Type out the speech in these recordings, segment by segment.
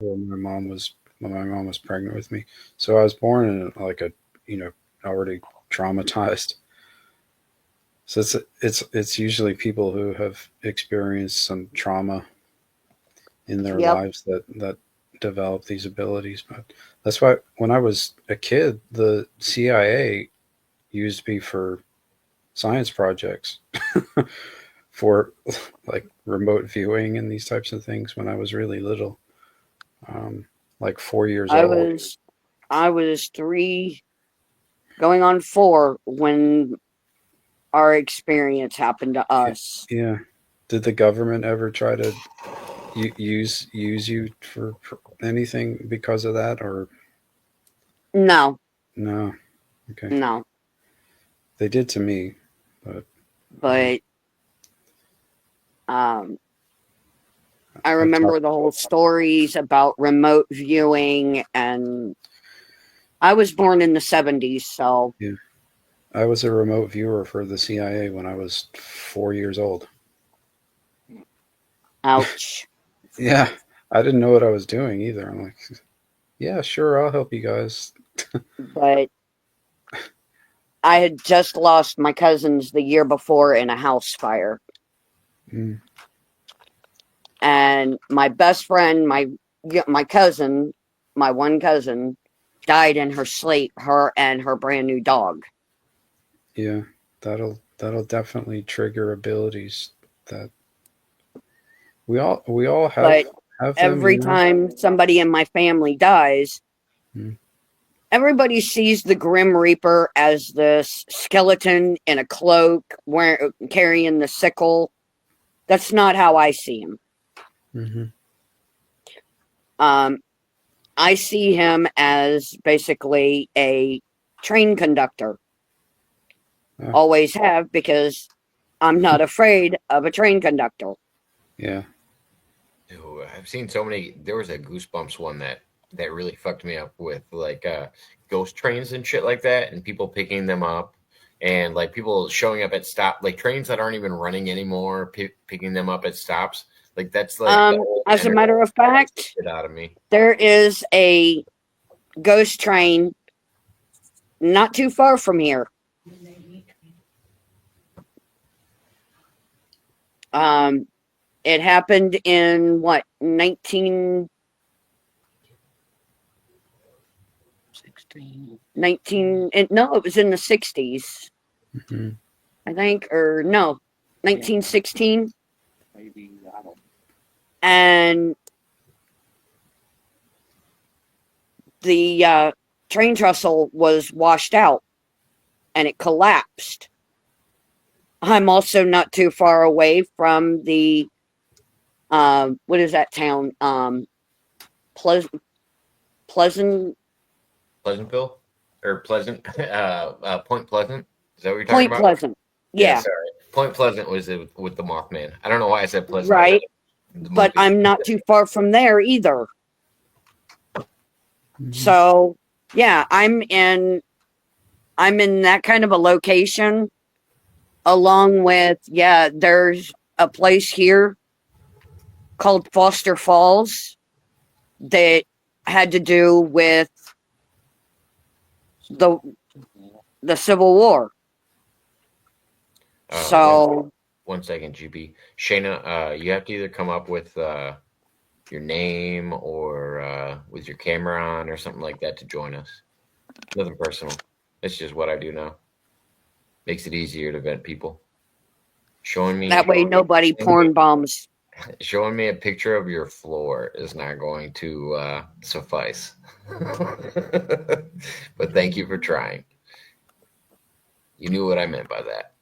when my mom was pregnant with me. So I was born in like a you know already traumatized. So it's usually people who have experienced some trauma in their Yep, lives that develop these abilities. But that's why when I was a kid, the CIA used me for science projects for like remote viewing and these types of things when I was really little, um, like 4 years I old. was I was 3, going on 4 when our experience happened to Yeah, us. yeah. Did the government ever try to use you for anything because of that, or No, no? Okay, no, they did to me, but um, but um, I I've remember talked. the whole stories about remote viewing, and I was born in the 70s, so Yeah, I was a remote viewer for the CIA when I was 4 years old. ouch. Yeah, I didn't know what I was doing either. I'm like, yeah, sure, I'll help you guys. But I had just lost my cousins the year before in a house fire. Mm, And my best friend, my cousin, my one cousin, died in her sleep. Her and her brand new dog. yeah, that'll definitely trigger abilities that we all But have them, every time somebody in my family dies, Mm, everybody sees the Grim Reaper as this skeleton in a cloak, carrying the sickle. That's not how I see him. mm-hmm. Um, I see him as basically a train conductor. Oh, Always have, because I'm not afraid of a train conductor. yeah. Ooh, I've seen so many. There was a Goosebumps one that really fucked me up with like ghost trains and shit like that, and people picking them up, and like people showing up at stop like trains that aren't even running anymore, picking them up at stops. Like that's like the old As a energy matter of fact, shit out of me. there is a ghost train not too far from here. Um, it happened in what, 19, no, it was in the 60s, Mm-hmm. I think, or no, 1916. And the train trestle was washed out and it collapsed. I'm also not too far away from the what is that town? Pleasant, Pleasant, Pleasantville or Pleasant, Point Pleasant. Is that what you're talking Point about? Pleasant. Yeah, Yeah, sorry. Point Pleasant was with the Mothman. I don't know why I said Pleasantville. right. The But movie. I'm not too far from there either. Mm-hmm. So yeah, I'm in that kind of a location, along with, yeah, there's a place here called Foster Falls that had to do with the the Civil War. Uh, one So one second, GB. Shayna, you have to either come up with your name or with your camera on or something like that to join us. Nothing personal. It's just what I do now. Makes it easier to vet people. Showing that me way nobody porn bombs. showing me a picture of your floor is not going to suffice. But thank you for trying. You knew what I meant by that.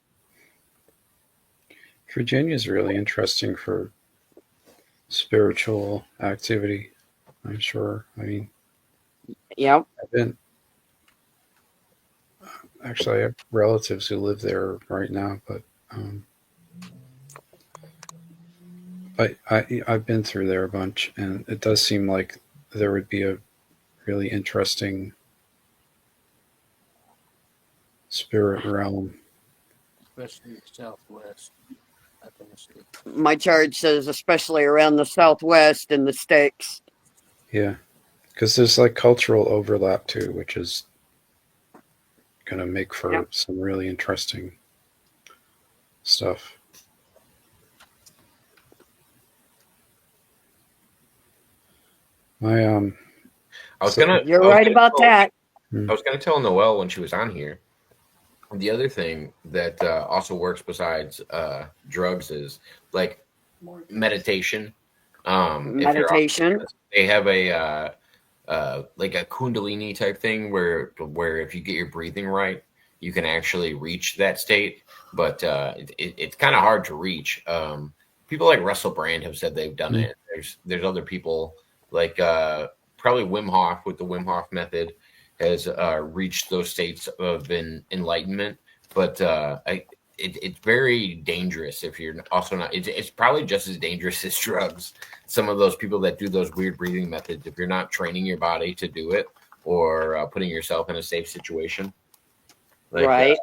Virginia is really interesting for spiritual activity. I'm sure. I mean, Yep. I've been actually I have relatives who live there right now, but um, I've been through there a bunch, and it does seem like there would be a really interesting spirit realm. My charge says, especially around the Southwest and the sticks. Yeah, because there's like cultural overlap too, which is going to make Yep. for some really interesting stuff. My I was so gonna, You're I was right gonna about tell, that. I was gonna tell Noelle when she was on here. The other thing that also works besides drugs is like meditation. If you're Meditation. they have a like a kundalini type thing where if you get your breathing right, you can actually reach that state. But it's kind of hard to reach. People like Russell Brand have said they've done mm, it. There's other people like probably Wim Hof with the Wim Hof method has reached those states of enlightenment. But it's very dangerous if you're also not. It's probably just as dangerous as drugs. Some of those people that do those weird breathing methods, if you're not training your body to do it or putting yourself in a safe situation, like Right.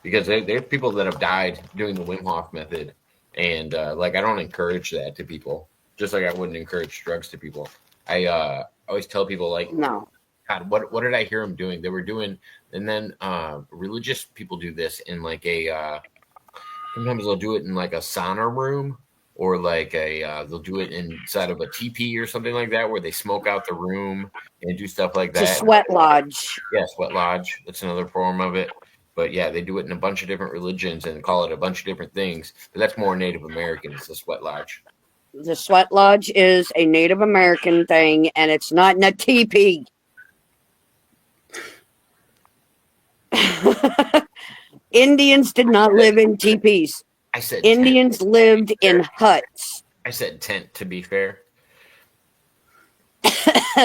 because there's people that have died doing the Wim Hof method, and like I don't encourage that to people, just like I wouldn't encourage drugs to people. I always tell people like, No. God, what did I hear them doing? They were doing, and then religious people do this in like a sometimes they'll do it in like a sauna room or like a they'll do it inside of a teepee or something like that where they smoke out the room and do stuff like It's a that. sweat lodge. Yeah, sweat lodge. That's another form of it. But yeah, they do it in a bunch of different religions and call it a bunch of different things. But that's more Native American. It's the sweat lodge. The sweat lodge is a Native American thing, and it's not in a teepee. Indians did not live in teepees. I said tent. Indians lived in huts. I said tent. To be fair,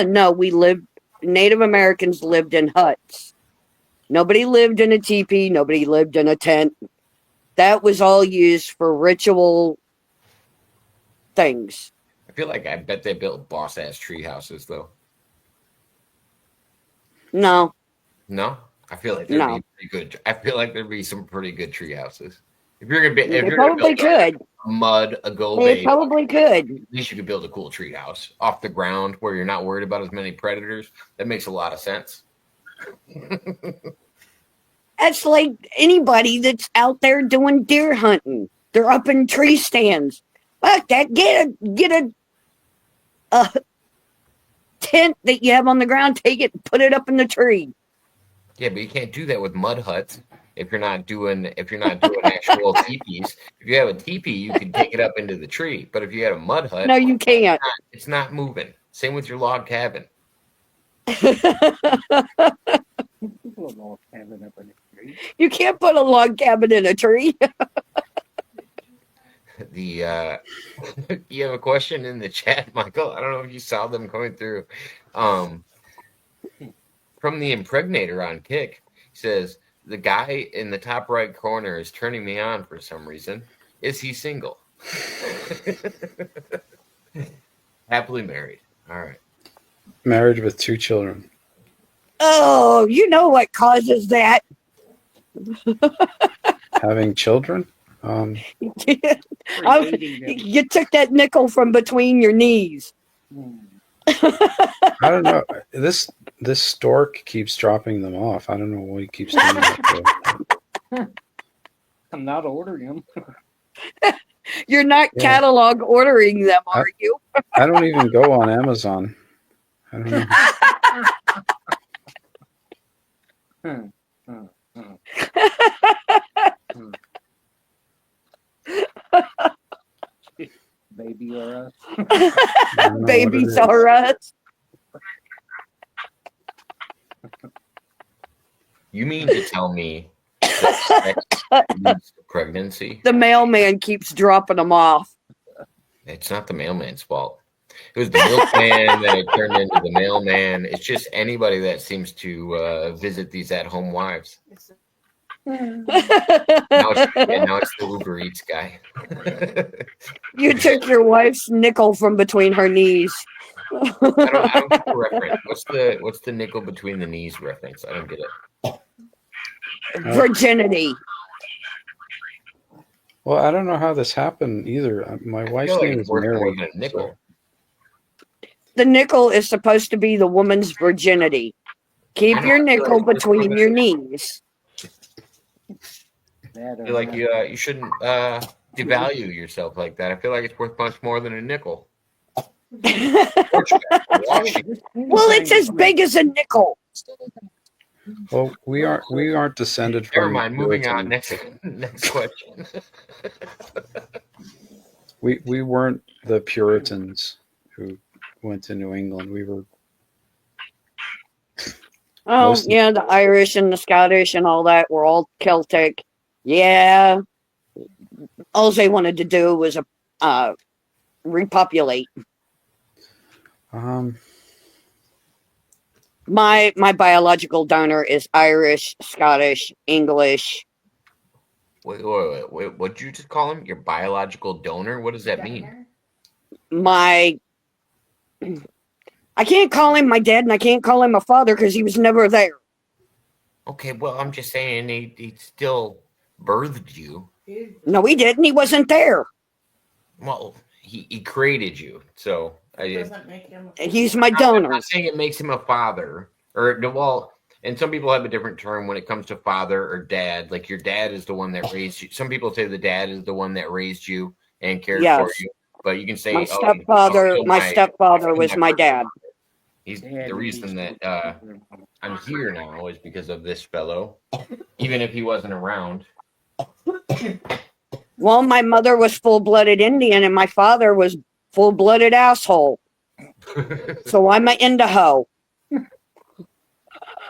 No, Native Americans lived in huts. Nobody lived in a teepee. Nobody lived in a tent. That was all used for ritual things. I feel like I bet they built boss ass tree houses though. No, No, I feel like there'd no. be pretty good. I feel like there'd be some pretty good tree houses. If you're gonna They build probably could. a mud They adobe, probably could. at least you could build a cool tree house off the ground where you're not worried about as many predators. That makes a lot of sense. That's like anybody that's out there doing deer hunting. They're up in tree stands. Fuck that. A tent that you have on the ground, take it and put it up in the tree. Yeah, but you can't do that with mud huts if you're not doing actual teepees. If you have a teepee, you can take it up into the tree. But if you had a mud hut, No, you can't. it's not moving. Same with your log cabin. You can't put a log cabin in a tree. The you have a question in the chat, Michael. I don't know if you saw them coming through. From the impregnator on Kick, he says the guy in the top right corner is turning me on for some reason. Is he single? Happily married. All right. married with 2 children. Oh, you know what causes that? Having children? You took that nickel from between your knees. I don't know. This stork keeps dropping them off. I don't know what he keeps doing. I'm not ordering them. You're not Yeah. catalog ordering them, are you? I don't even go on Amazon. I don't know. Baby or us. I don't know what it Babies is. are us. You mean to tell me that sex leads to pregnancy? The mailman keeps dropping them off. It's not the mailman's fault. It was the milkman that it turned into the mailman. It's just anybody that seems to visit these at-home wives. Now it's the Uber Eats guy. You took your wife's nickel from between her knees. I don't get the reference. What's the nickel between the knees reference? I don't get it. Virginity. Well, I don't know how this happened either. My I wife's feel like name it's is worth more Mary. than a nickel. The nickel is supposed to be the woman's virginity. Keep I know, your I feel nickel like it's between worth your it. knees. That I or feel like not. you shouldn't devalue yourself like that. I feel like it's worth much more than a nickel. Washington. Well, it's as big as a nickel. Well, we aren't descended Never from mind. Moving on. Puritan. Next question. We weren't the Puritans who went to New England. We were Oh, most. yeah, the Irish and the Scottish and all that were all Celtic. Yeah, all they wanted to do was repopulate. Um, My biological donor is Irish, Scottish, English. Wait. What'd you just call him? Your biological donor? What does that mean? My I can't call him my dad and I can't call him a father because he was never there. Okay, well, I'm just saying he still birthed you. No, he didn't. He wasn't there. Well, he created you. So He's my I'm donor. not saying it makes him a father. Or, no, well, and some people have a different term when it comes to father or dad. Like your dad is the one that raised you. Some people say the dad is the one that raised you and cared for Yes, you. But you can say, my oh, stepfather. kill My stepfather kill was my birth dad. father. He's Dad the reason needs that to- I'm here now is because of this fellow, even if he wasn't around. Well, my mother was full-blooded Indian and my father was full-blooded asshole. So I'm an Indiho.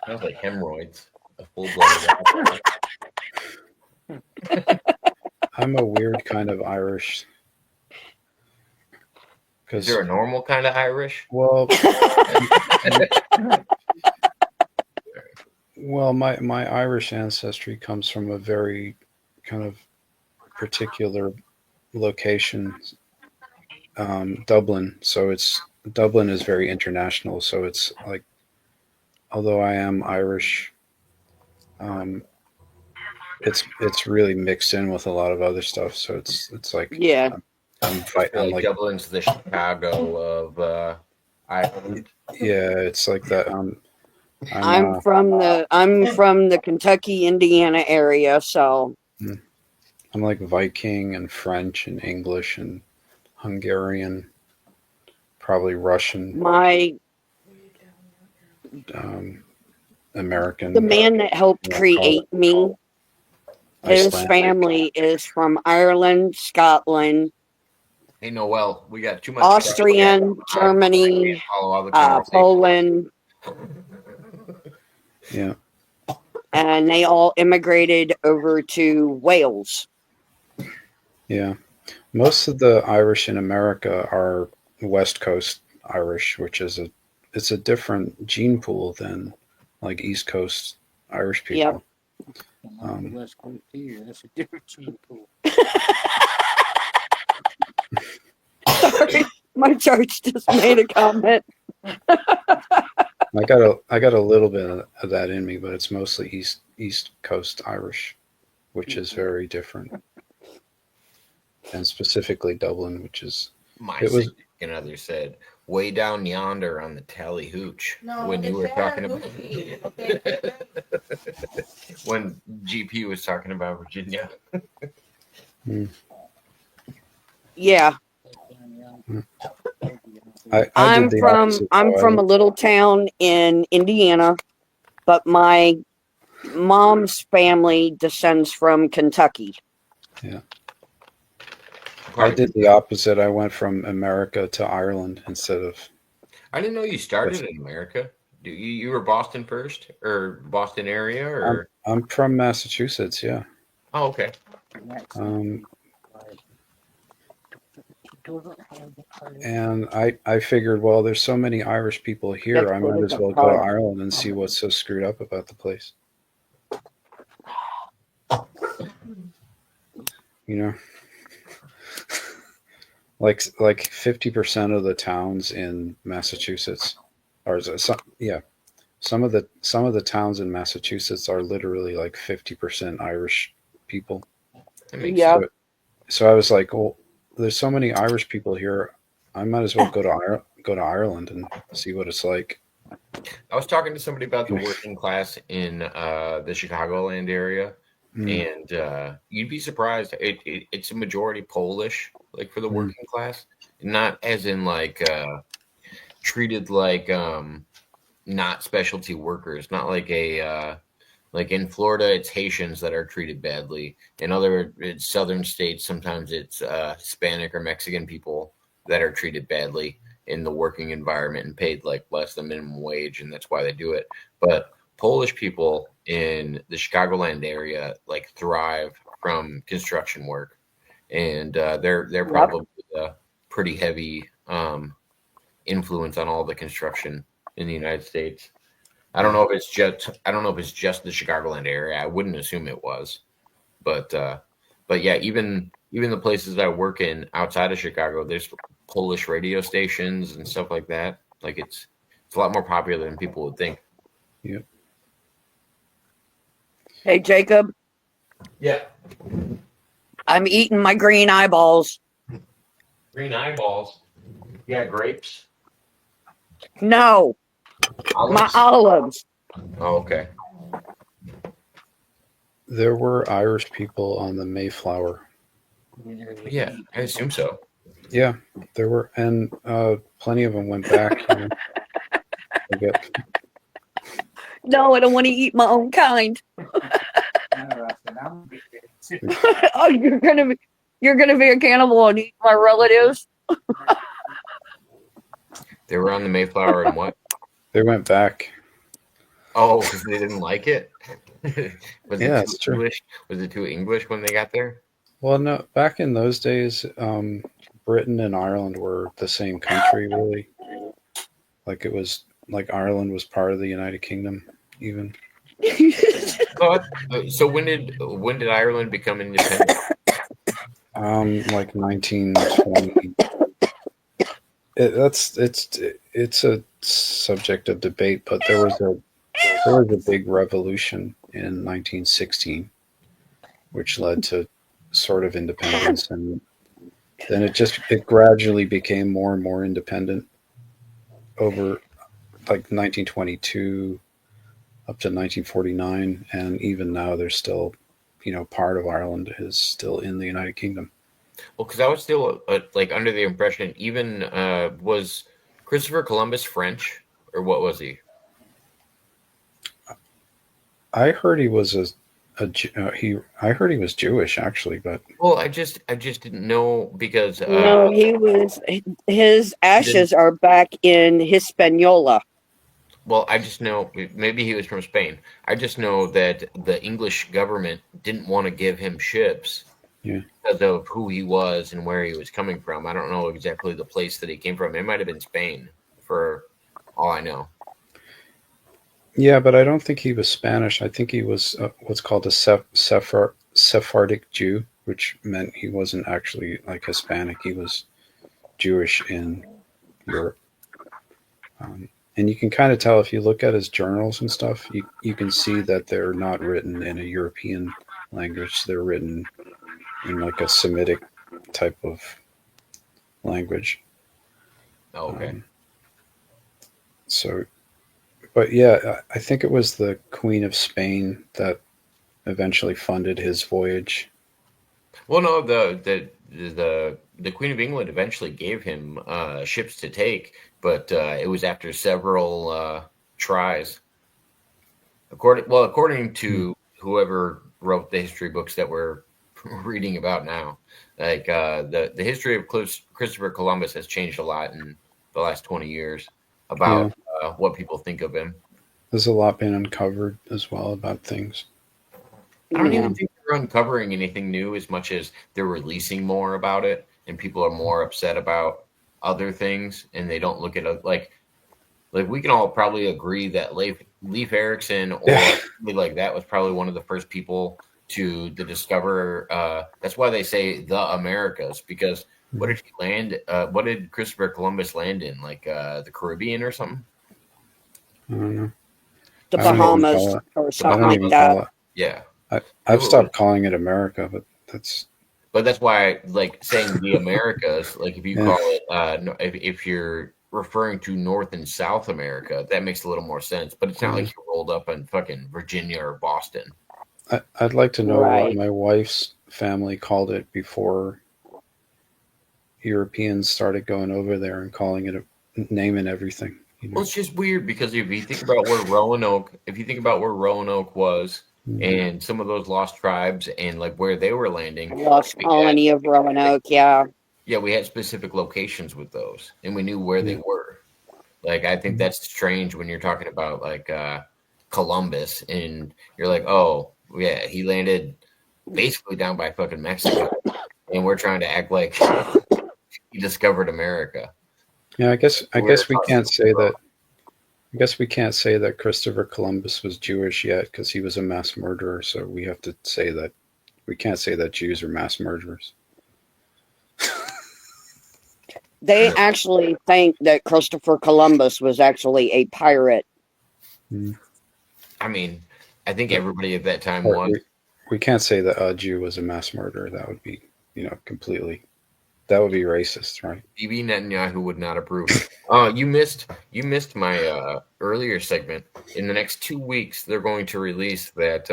Sounds like hemorrhoids. A full-blooded apple. I'm a weird kind of Irish Is there because a normal kind of Irish? well, my Irish ancestry comes from a very kind of particular location, Dublin. So it's Dublin is very international. So it's like, although I am Irish, um, it's really mixed in with a lot of other stuff. So it's like Yeah. I feel I'm like like Dublin's the Chicago of Ireland. yeah, it's like that. I'm I'm from the Kentucky, Indiana area, so I'm like Viking and French and English and Hungarian, probably Russian, my um, the American, man that helped you want to call it, create me, his Icelandic. family is from Ireland, Scotland, Hey, Noel, we got too much trash chat. Austrian, Germany, Follow all the conversation. Poland, Yeah, and they all immigrated over to Wales. yeah. Most of the Irish in America are West Coast Irish, which is it's a different gene pool than like East Coast Irish Yep. people. On the West Coast here, that's a different gene pool. Sorry, my church just made a comment. I got a little bit of that in me, but it's mostly East Coast Irish, which is very different, and specifically Dublin, which is My it was significant other said, way down yonder on the Tally Hooch. When you were talking about when GP was talking about Virginia. Yeah, I did the opposite. I'm Though. from a little town in Indiana, but my mom's family descends from Kentucky. I did the opposite. I went from America to Ireland instead of. I didn't know you started in America. You were Boston first, or Boston area, I'm, or I'm from Massachusetts, yeah. oh, okay. And I figured, well, there's so many Irish people here, I might as well go to Ireland and see what's so screwed up about the place. You know, like 50% of the towns in Massachusetts are some of the towns in Massachusetts are literally like 50% Irish people. That makes Yeah. sense. So I was like, well, there's so many Irish people here, I might as well go to Ireland and see what it's like. I was talking to somebody about the working class in the Chicagoland area, Mm, and you'd be surprised. It's a majority Polish, like for the mm, working class, not as in like treated like not specialty workers, not like a like in Florida, it's Haitians that are treated badly. In other southern states, sometimes it's Hispanic or Mexican people that are treated badly in the working environment and paid like less than minimum wage, and that's why they do it. But Polish people in the Chicagoland area like thrive from construction work, and they're Yep. probably a pretty heavy influence on all the construction in the United States. I don't know if it's just the Chicagoland area. I wouldn't assume it was, but yeah, even the places I work in outside of Chicago, there's Polish radio stations and stuff like that. Like it's a lot more popular than people would think. yep. Hey, Jacob, Yeah, I'm eating my green eyeballs. green eyeballs. Yeah, grapes. No, my Olives. olives. Oh, okay. There were Irish people on the Mayflower. Yeah, I assume so. Yeah, there were, and plenty of them went back. To get, No, I don't want to eat my own kind. Oh, you're gonna be a cannibal and eat my relatives. They were on the Mayflower and what? they went back. Oh, because they didn't like it. Was Yeah, it it's too true. English? Was it too English when they got there? Well, no, back in those days, Britain and Ireland were the same country, really. Like it was like Ireland was part of the United Kingdom, even. So when did Ireland become independent? Like 1920. It's a subject of debate, but there was a big revolution in 1916, which led to sort of independence, and then it gradually became more and more independent over like 1922 up to 1949, and even now there's still, part of Ireland is still in the United Kingdom. Well, because I was still like under the impression even was Christopher Columbus French or what was he? I heard he was I heard he was Jewish actually, but Well, I just didn't know because No, he was. His then ashes are back in Hispaniola. well, I just know maybe he was from Spain. I just know that the English government didn't want to give him ships yeah, because of who he was and where he was coming from. I don't know exactly the place that he came from. It might have been Spain, for all I know. yeah, but I don't think he was Spanish. I think he was what's called a Sephardic Jew, which meant he wasn't actually like Hispanic. He was Jewish in Europe. And you can kind of tell if you look at his journals and stuff, you can see that they're not written in a European language. They're written in like a Semitic type of language. Oh, okay. So, but yeah, I think it was the Queen of Spain that eventually funded his voyage. Well, no, the Queen of England eventually gave him ships to take, but it was after several tries. According Hmm. to whoever wrote the history books that we're reading about now, like the history of Christopher Columbus has changed a lot in the last 20 years Yeah, about what people think of him. there's a lot been uncovered as well about things. I don't Yeah. even think they're uncovering anything new as much as they're releasing more about it, and people are more upset about other things, and they don't look at it like we can all probably agree that Leif Erikson or Yeah, somebody like that was probably one of the first people to discover. That's why they say the Americas because what did he land? What did Christopher Columbus land in? Like the Caribbean or something? I don't know. The I don't even Bahamas call it. or The I something don't like even Bahamas. that. call it. Yeah. I've stopped calling it America, but that's But that's why, like saying the Americas, like if you yeah. call it, if you're referring to North and South America, that makes a little more sense. But it's not like you rolled up in fucking Virginia or Boston. I'd like to know what Right. my wife's family called it before Europeans started going over there and calling it naming everything. Well, it's just weird because if you think about where Roanoke was, Mhm. and some of those lost tribes and like where they were landing, Lost colony of Roanoke, yeah. we had specific locations with those, and we knew where they Yeah. were. Like, I think Mhm. that's strange when you're talking about like Columbus, and you're like, oh yeah, he landed basically down by fucking Mexico, and we're trying to act like he discovered America. Yeah, I guess we can't say Bro. that. I guess we can't say that Christopher Columbus was Jewish yet because he was a mass murderer. So we have to say that we can't say that Jews are mass murderers. They actually think that Christopher Columbus was actually a pirate. Mm. I mean, I think everybody at that time Or was. we can't say that a Jew was a mass murderer. That would be, completely. That would be racist, right? Bibi Netanyahu would not approve. You missed my earlier segment. In the next 2 weeks, they're going to release that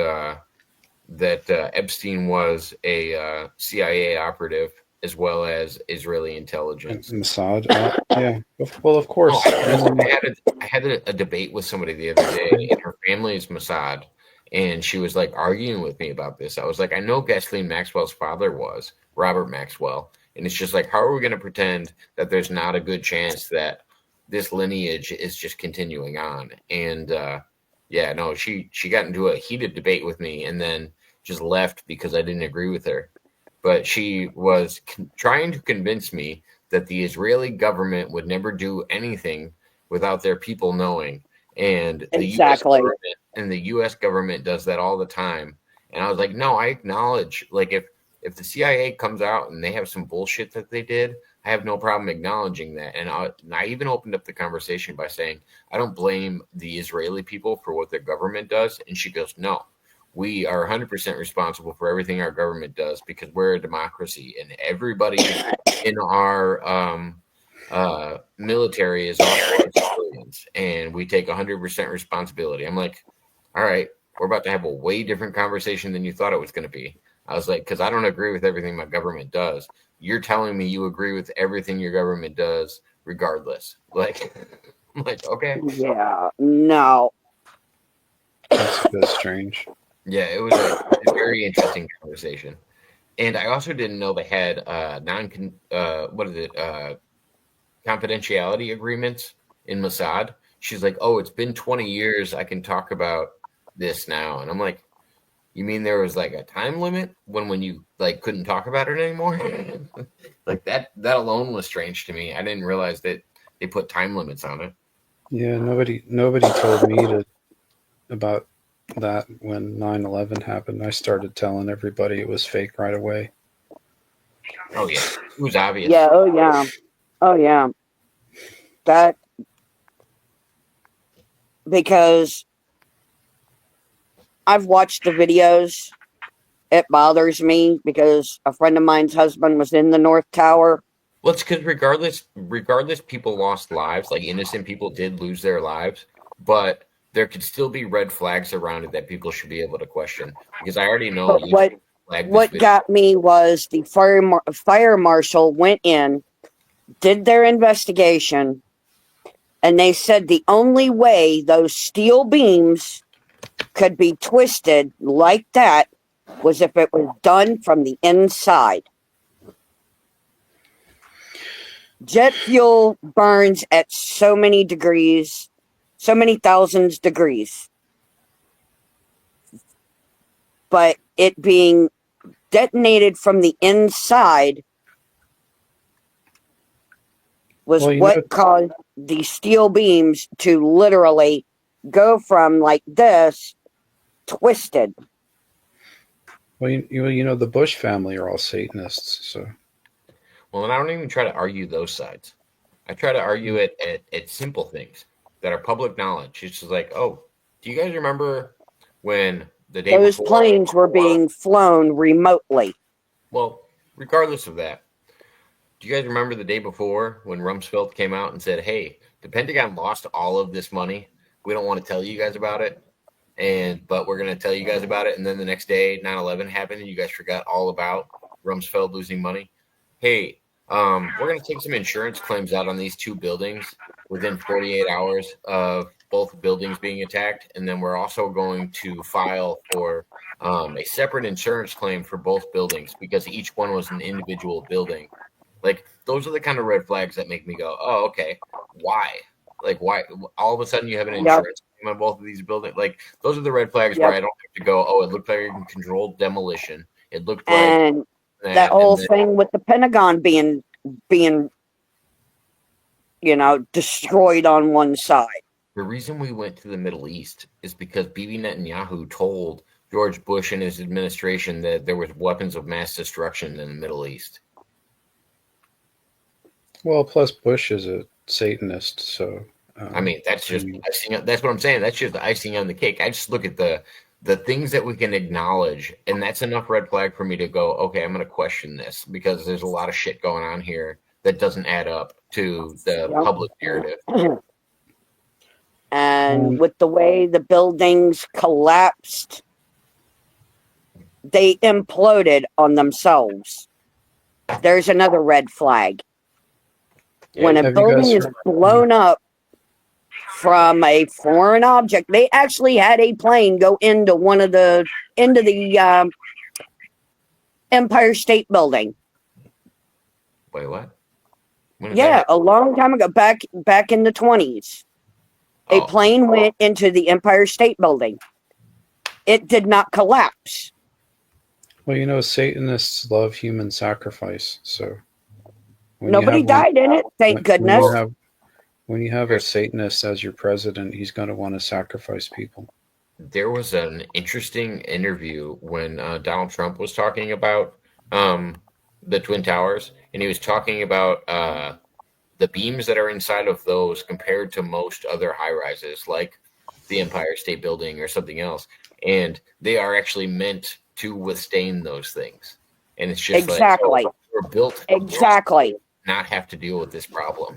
Epstein was a CIA operative as well as Israeli intelligence. And Mossad, yeah. Well, of course. I had a debate with somebody the other day, and her family is Mossad, and she was like arguing with me about this. I was like, I know Ghislaine Maxwell's father was Robert Maxwell, and it's just like, how are we going to pretend that there's not a good chance that this lineage is just continuing on? And yeah, no, she got into a heated debate with me, and then just left because I didn't agree with her. But she was trying to convince me that the Israeli government would never do anything without their people knowing, and Exactly. the U.S. government does that all the time. And I was like, no, I acknowledge, like, if the CIA comes out and they have some bullshit that they did, I have no problem acknowledging that. And I even opened up the conversation by saying, I don't blame the Israeli people for what their government does. And she goes, no, we are 100% responsible for everything our government does because we're a democracy, and everybody in our military is also civilians, and we take 100% responsibility. I'm like, all right, we're about to have a way different conversation than you thought it was going to be. I was like, because I don't agree with everything my government does. You're telling me you agree with everything your government does, regardless. Like, I'm like, okay. Yeah, no. That's a bit strange. Yeah, it was a very interesting conversation. And I also didn't know they had confidentiality agreements in Mossad. She's like, oh, it's been 20 years. I can talk about this now. And I'm like, you mean there was like a time limit when you like couldn't talk about it anymore? Like that alone was strange to me. I didn't realize that they put time limits on it. Yeah, nobody told me about that when 9/11 happened. I started telling everybody it was fake right away. Oh yeah, it was obvious. Yeah, oh yeah. Oh yeah. That because I've watched the videos. It bothers me because a friend of mine's husband was in the North Tower. Well, it's because regardless, people lost lives. Like innocent people did lose their lives, but there could still be red flags around it that people should be able to question. Because I already know But what got me was the fire marshal went in, did their investigation, and they said the only way those steel beams could be twisted like that was if it was done from the inside. Jet fuel burns at so many degrees, so many thousands degrees. But it being detonated from the inside was what caused the steel beams to literally go from like this, twisted. Well, the Bush family are all Satanists, so. Well, and I don't even try to argue those sides. I try to argue it at simple things that are public knowledge. It's just like, oh, do you guys remember when the day those before, planes were being flown remotely? Well, regardless of that, Do you guys remember the day before when Rumsfeld came out and said, "Hey, the Pentagon lost all of this money. We don't want to tell you guys about it, but we're going to tell you guys about it." And then the next day, 9/11 happened, and you guys forgot all about Rumsfeld losing money. Hey, we're going to take some insurance claims out on these two buildings within 48 hours of both buildings being attacked, and then we're also going to file for a separate insurance claim for both buildings because each one was an individual building. Like, those are the kind of red flags that make me go, oh, okay, why? Like, why all of a sudden you have an Yep. insurance claim on both of these buildings? Like, those are the red flags where Yep. I don't have to go, oh, it looked like a controlled demolition. It looked like And that that. whole And then, thing with the Pentagon being, destroyed on one side. the reason we went to the Middle East is because Bibi Netanyahu told George Bush and his administration that there was weapons of mass destruction in the Middle East. Well, plus Bush is a Satanist, so I mean, that's just icing. That's what I'm saying. That's just the icing on the cake. I just look at the things that we can acknowledge, and that's enough red flag for me to go, okay, I'm going to question this because there's a lot of shit going on here that doesn't add up to the Yep. public narrative. And with the way the buildings collapsed, they imploded on themselves. There's another red flag. When a Have you building guys is heard- blown up from a foreign object, they actually had a plane go into the Empire State Building. Wait, what? When did Yeah, that happen? a long time ago, back in the 20s. A Oh, plane went into the Empire State Building. It did not collapse. Well, Satanists love human sacrifice, so when you Nobody have one- died in it, thank goodness. when you have a Satanist as your president, he's going to want to sacrifice people. there was an interesting interview when Donald Trump was talking about the Twin Towers, and he was talking about the beams that are inside of those compared to most other high rises, like the Empire State Building or something else, and they are actually meant to withstand those things. And it's just Exactly. like, oh, we're built Exactly. to not have to deal with this problem.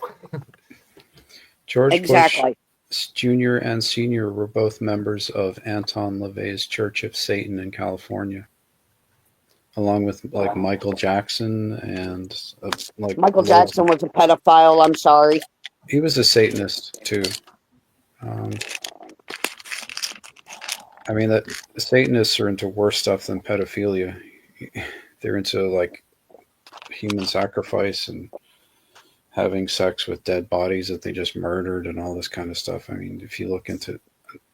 George Exactly. Bush Jr. and Sr. were both members of Anton LaVey's Church of Satan in California, along with like Michael Jackson and like Michael Jackson was a pedophile. I'm sorry. He was a Satanist too. I mean, that Satanists are into worse stuff than pedophilia. They're into like human sacrifice and having sex with dead bodies that they just murdered and all this kind of stuff. I mean, if you look into,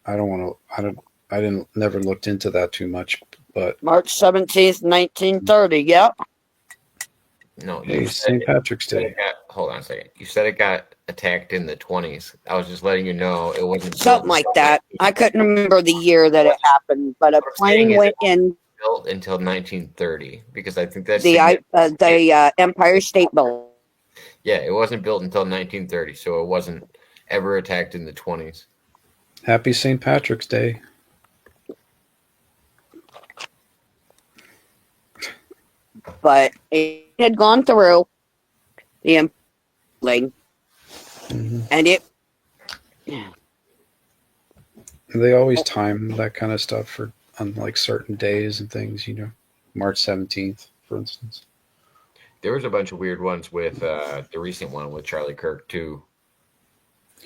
I didn't never looked into that too much, but March 17th, 1930. Yep. No, hey, you St. Patrick's Day. hold on a second. You said it got attacked in the 20s. I was just letting you know it wasn't Something like that. I couldn't remember the year that it happened, but a plane went in built until 1930 because I think that's the Empire State Building. yeah, it wasn't built until 1930, so it wasn't ever attacked in the 20s. Happy St. Patrick's Day. But it had gone through the building, and it. They always time that kind of stuff on like certain days and things, March 17th, for instance. There was a bunch of weird ones with the recent one with Charlie Kirk too.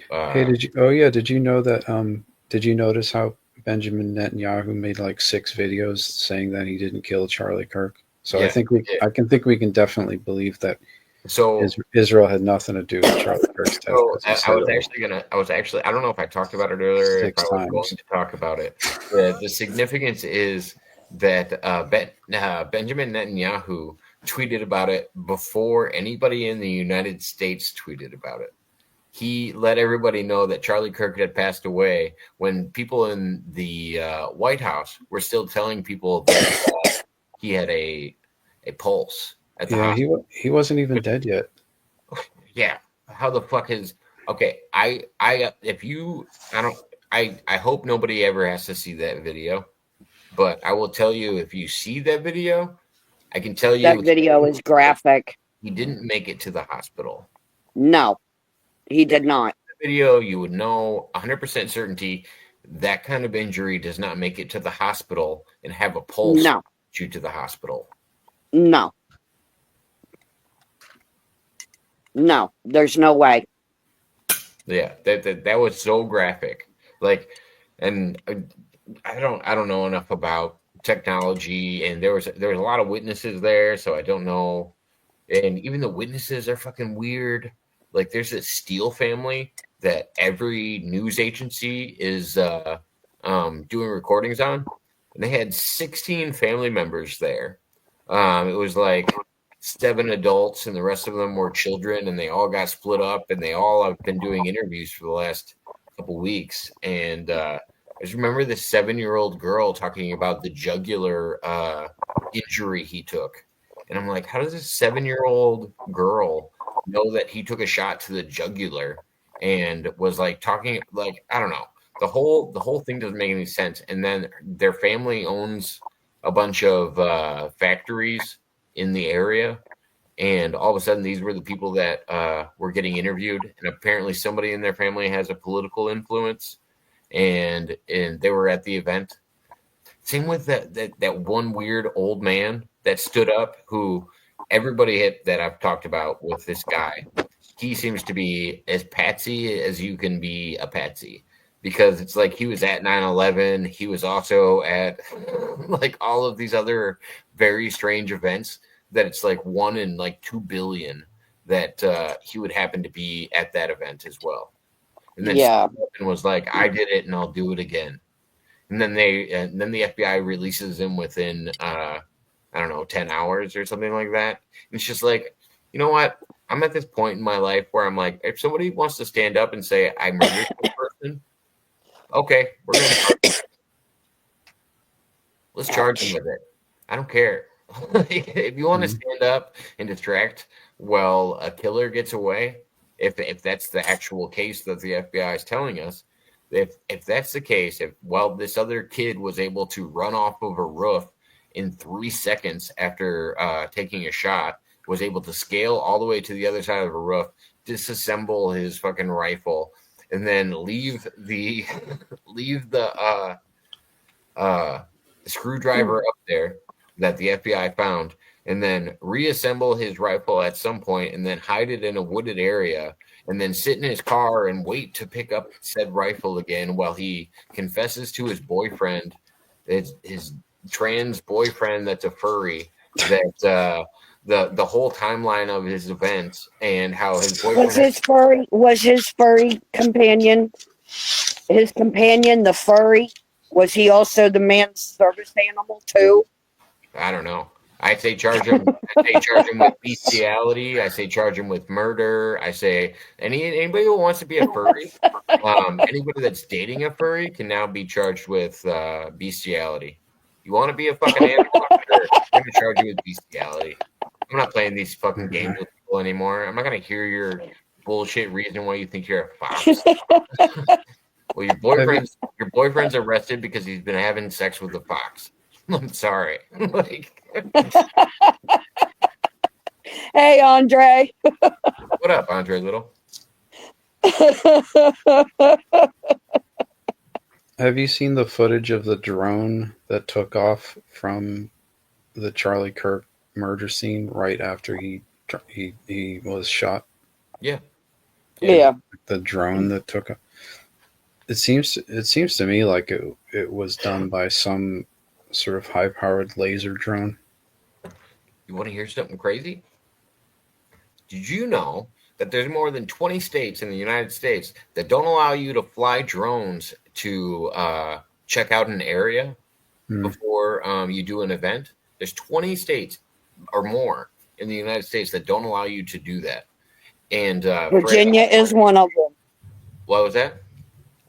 Hey, did you know that? Did you notice how Benjamin Netanyahu made like 6 videos saying that he didn't kill Charlie Kirk? So Yeah, I think we can definitely believe that So Israel had nothing to do with Charlie Kirk's death. So 'cause he I said was it. actually I don't know if I talked about it earlier. If 6 I was going times. to talk about it, the significance is that Benjamin Netanyahu tweeted about it before anybody in the United States tweeted about it. He let everybody know that Charlie Kirk had passed away when people in the White House were still telling people that he had a pulse at the Yeah, hospital. he wasn't even dead yet. Yeah, how the fuck is okay? I hope nobody ever has to see that video, but I will tell you if you see that video, I can tell you That video is graphic. he didn't make it to the hospital. No, he did not. The video, you would know 100% certainty that kind of injury does not make it to the hospital and have a pulse No, you to the hospital. no, no. There's no way. Yeah, that was so graphic. Like, and I don't know enough about technology, and there was a lot of witnesses there, so I don't know. And even the witnesses are fucking weird. Like, there's this Steele family that every news agency is doing recordings on, and they had 16 family members there. It was like 7 adults, and the rest of them were children, and they all got split up, and they all have been doing interviews for the last couple weeks. And I just remember this 7-year-old girl talking about the jugular injury he took. And I'm like, how does this 7-year-old girl know that he took a shot to the jugular and was like talking like, I don't know. The whole thing doesn't make any sense. And then their family owns a bunch of factories in the area. And all of a sudden, these were the people that were getting interviewed. And apparently somebody in their family has a political influence. And they were at the event. Same with that one weird old man that stood up, who everybody that I've talked about with this guy, he seems to be as patsy as you can be a patsy, because it's like he was at 9/11. He was also at like all of these other very strange events that it's like 1 in like 2 billion that he would happen to be at that event as well. And then Yeah. was like, I did it and I'll do it again. And then the FBI releases him within I don't know, 10 hours or something like that. And it's just like, you know what? I'm at this point in my life where I'm like, if somebody wants to stand up and say I murdered this person, okay, we're gonna let's charge him with it. I don't care. If you want to stand up and distract while a killer gets away, if that's the actual case that the FBI is telling us, if that's the case, if this other kid was able to run off of a roof in 3 seconds after taking a shot, was able to scale all the way to the other side of a roof, disassemble his fucking rifle, and then leave the screwdriver up there that the FBI found, and then reassemble his rifle at some point, and then hide it in a wooded area, and then sit in his car and wait to pick up said rifle again while he confesses to his boyfriend, his trans boyfriend that's a furry, that the whole timeline of his events and how his boyfriend Was his furry companion, the furry, was he also the man's service animal too? I don't know. I say charge him. I say charge him with bestiality. I say charge him with murder. I say anybody who wants to be a furry, anybody that's dating a furry can now be charged with bestiality. You want to be a fucking animal? Sure. I'm gonna charge you with bestiality. I'm not playing these fucking games with people anymore. I'm not gonna hear your bullshit reason why you think you're a fox. Well, your boyfriend's arrested because he's been having sex with a fox. I'm sorry. Like, Hey, Andre. what up, Andre Little? Have you seen the footage of the drone that took off from the Charlie Kirk murder scene right after he was shot? Yeah. Yeah. The drone that took off. It seems to me like it was done by some sort of high-powered laser drone. You want to hear something crazy? Did you know that there's more than 20 states in the United States that don't allow you to fly drones to check out an area before you do an event? There's 20 states or more in the United States that don't allow you to do that. And Virginia is one of them. What was that?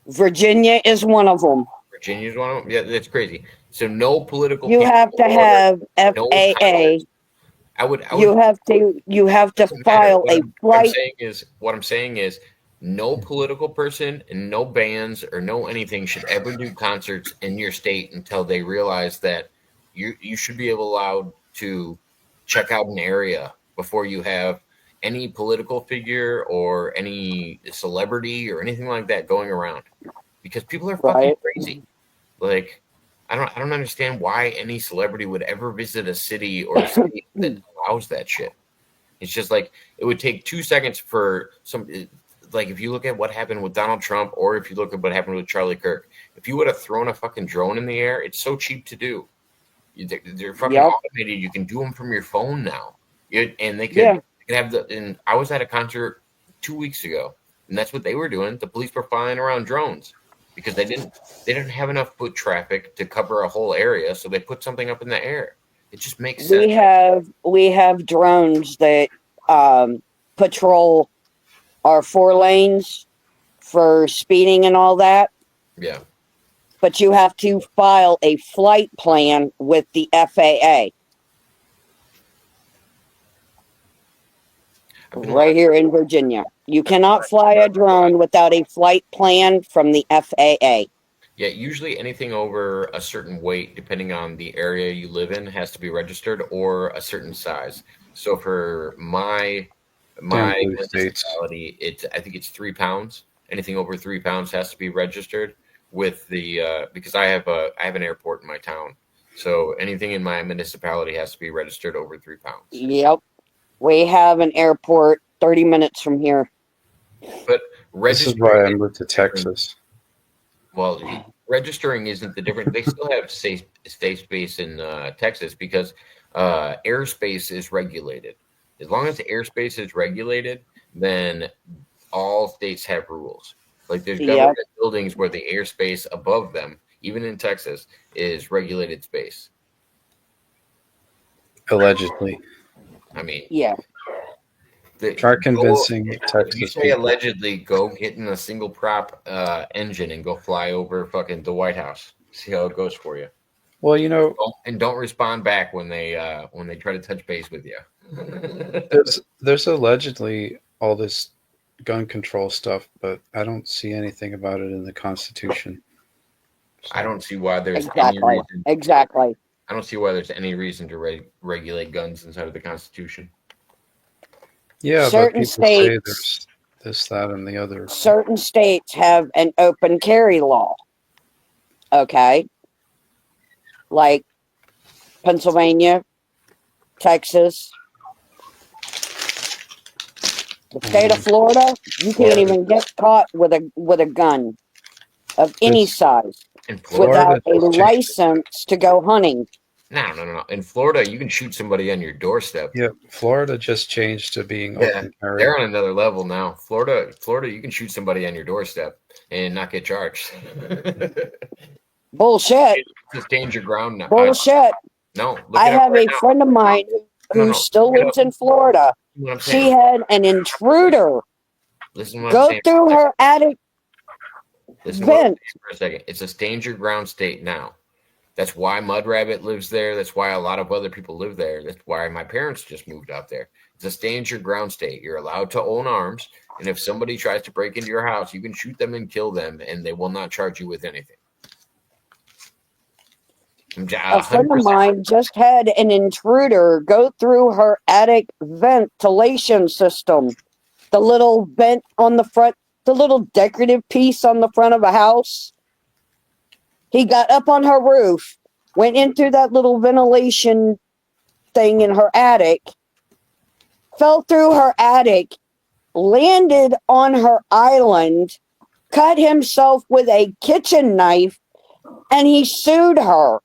Virginia is one of them. Virginia's one of them? Yeah, that's crazy. So no political. You have to have FAA. You have to file a flight. What I'm saying is no political person and no bands or no anything should ever do concerts in your state until they realize that you should be allowed to check out an area before you have any political figure or any celebrity or anything like that going around, because people are fucking Right. crazy. Like, I don't understand why any celebrity would ever visit a city or a state that allows that shit. It's just like it would take 2 seconds for some. Like if you look at what happened with Donald Trump, or if you look at what happened with Charlie Kirk, if you would have thrown a fucking drone in the air, it's so cheap to do. They're fucking Yep. automated. You can do them from your phone now. And Yeah. they could have the. And I was at a concert 2 weeks ago, and that's what they were doing. The police were flying around drones because they didn't have enough foot traffic to cover a whole area, so they put something up in the air. It just makes sense. We have drones that patrol our 4 lanes for speeding and all that. Yeah. But you have to file a flight plan with the FAA. Right here in Virginia. You cannot fly a drone without a flight plan from the FAA. Yeah, usually anything over a certain weight, depending on the area you live in, has to be registered, or a certain size. So for my Damn blue states. municipality, I think it's 3 pounds. Anything over 3 pounds has to be registered with the because I have an airport in my town. So anything in my municipality has to be registered over 3 pounds. Yep. We have an airport 30 minutes from here. But This is why I moved to Texas. Well, registering isn't the difference. They still have safe space in Texas because airspace is regulated. As long as the airspace is regulated, then all states have rules. Like there's government buildings where the airspace above them, even in Texas, is regulated space. Allegedly. I mean, yeah. Try convincing Texas. If you say people. allegedly, go get in a single prop engine and go fly over fucking the White House. See how it goes for you. Well, you know, don't respond back when they try to touch base with you. there's allegedly all this gun control stuff, but I don't see anything about it in the Constitution. So, I don't see why there's any reason. Exactly. I don't see why there's any reason to regulate guns inside of the Constitution. Yeah, certain but people say there's this, that, and the other. Certain states have an open carry law. Okay. Like Pennsylvania, Texas, the state of Florida, you can't even get caught with a gun of any size without a license to go hunting. No. In Florida, you can shoot somebody on your doorstep. Yeah, Florida just changed to being open carry. They're on another level now. Florida, you can shoot somebody on your doorstep and not get charged. Bullshit. It's danger ground now. Bullshit. No, I have a friend of mine who still lives in Florida. She had an intruder go through her attic vent. For a second. It's a danger ground state now. That's why Mud Rabbit lives there. That's why a lot of other people live there. That's why my parents just moved out there. It's a stand your ground state. You're allowed to own arms. And if somebody tries to break into your house, you can shoot them and kill them, and they will not charge you with anything. A friend of mine just had an intruder go through her attic ventilation system. The little vent on the front, the little decorative piece on the front of a house. He got up on her roof, went in through that little ventilation thing in her attic, fell through her attic, landed on her island, cut himself with a kitchen knife, and he sued her.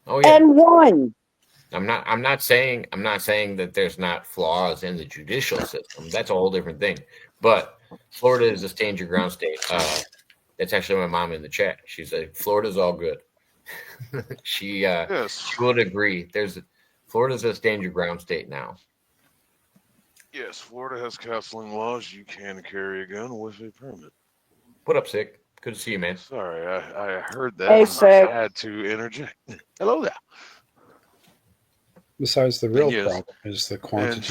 Oh, yeah. And won. I'm not saying that there's not flaws in the judicial system. That's a whole different thing. But Florida is a stand your ground state. That's actually my mom in the chat. She's like, Florida's all good. She would agree. Florida's a stand your ground state now. Yes, Florida has counseling laws. You can carry a gun with a permit. What up, Sick? Good to see you, man. Sorry, I heard that. Hey, I had to interject. Hello there. Besides, the real problem is the quantity. And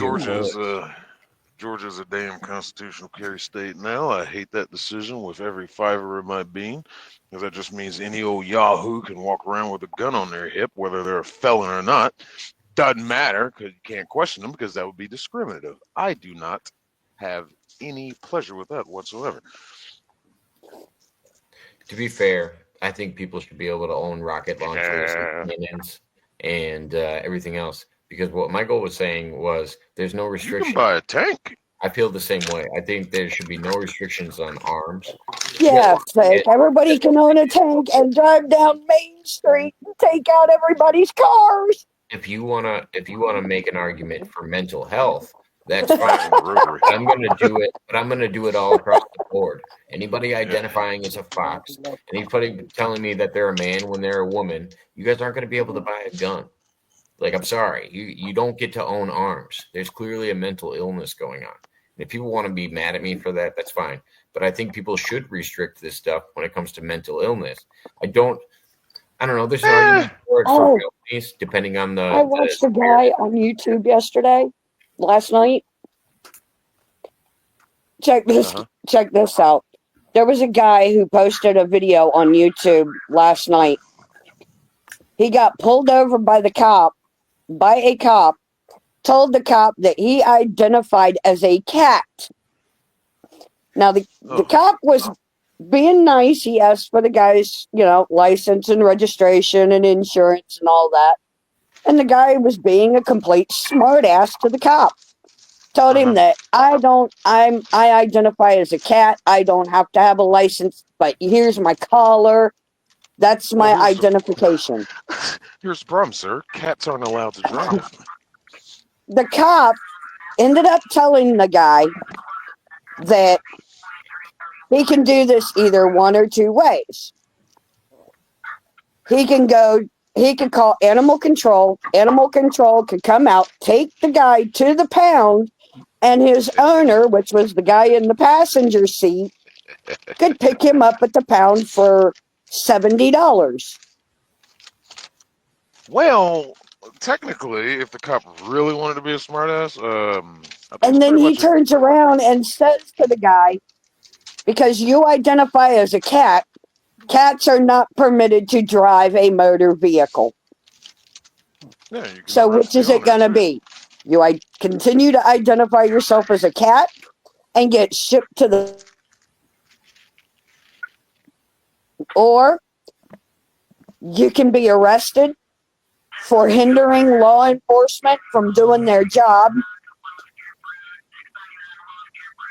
Georgia's a damn constitutional carry state now. I hate that decision with every fiber of my being, because that just means any old yahoo can walk around with a gun on their hip, whether they're a felon or not. Doesn't matter because you can't question them because that would be discriminative. I do not have any pleasure with that whatsoever. To be fair, I think people should be able to own rocket launchers Yeah. and cannons and everything else. Because what Michael was saying was there's no You can restriction. buy a tank. I feel the same way. I think there should be no restrictions on arms. Yeah, fake. It- Everybody can own a tank and drive down Main Street and take out everybody's cars. if you wanna make an argument for mental health, that's fine. In the rotary. But I'm gonna do it all across the board. Anybody identifying as a fox, anybody telling me that they're a man when they're a woman, you guys aren't gonna be able to buy a gun. Like, I'm sorry, you don't get to own arms. There's clearly a mental illness going on. And if people want to be mad at me for that, that's fine. But I think people should restrict this stuff when it comes to mental illness. I don't know. There's an argument for it for felonies, depending on I watched a guy on YouTube last night. Check this out. There was a guy who posted a video on YouTube last night. He got pulled over by a cop, told the cop that he identified as a cat. Now, the cop was being nice. He asked for the guy's, license and registration and insurance and all that. And the guy was being a complete smartass to the cop. Told him that I identify as a cat. I don't have to have a license, but here's my collar. That's my identification. Here's the problem, sir. Cats aren't allowed to drive. The cop ended up telling the guy that he can do this either one or two ways. He can call animal control. Animal control could come out, take the guy to the pound, and his owner, which was the guy in the passenger seat, could pick him up at the pound for $70. Well, technically, if the cop really wanted to be a smartass, and then he turns around and says to the guy, because you identify as a cat, cats are not permitted to drive a motor vehicle. Yeah, so which is it going to be? You continue to identify yourself as a cat and get shipped to the... Or you can be arrested for hindering law enforcement from doing their job.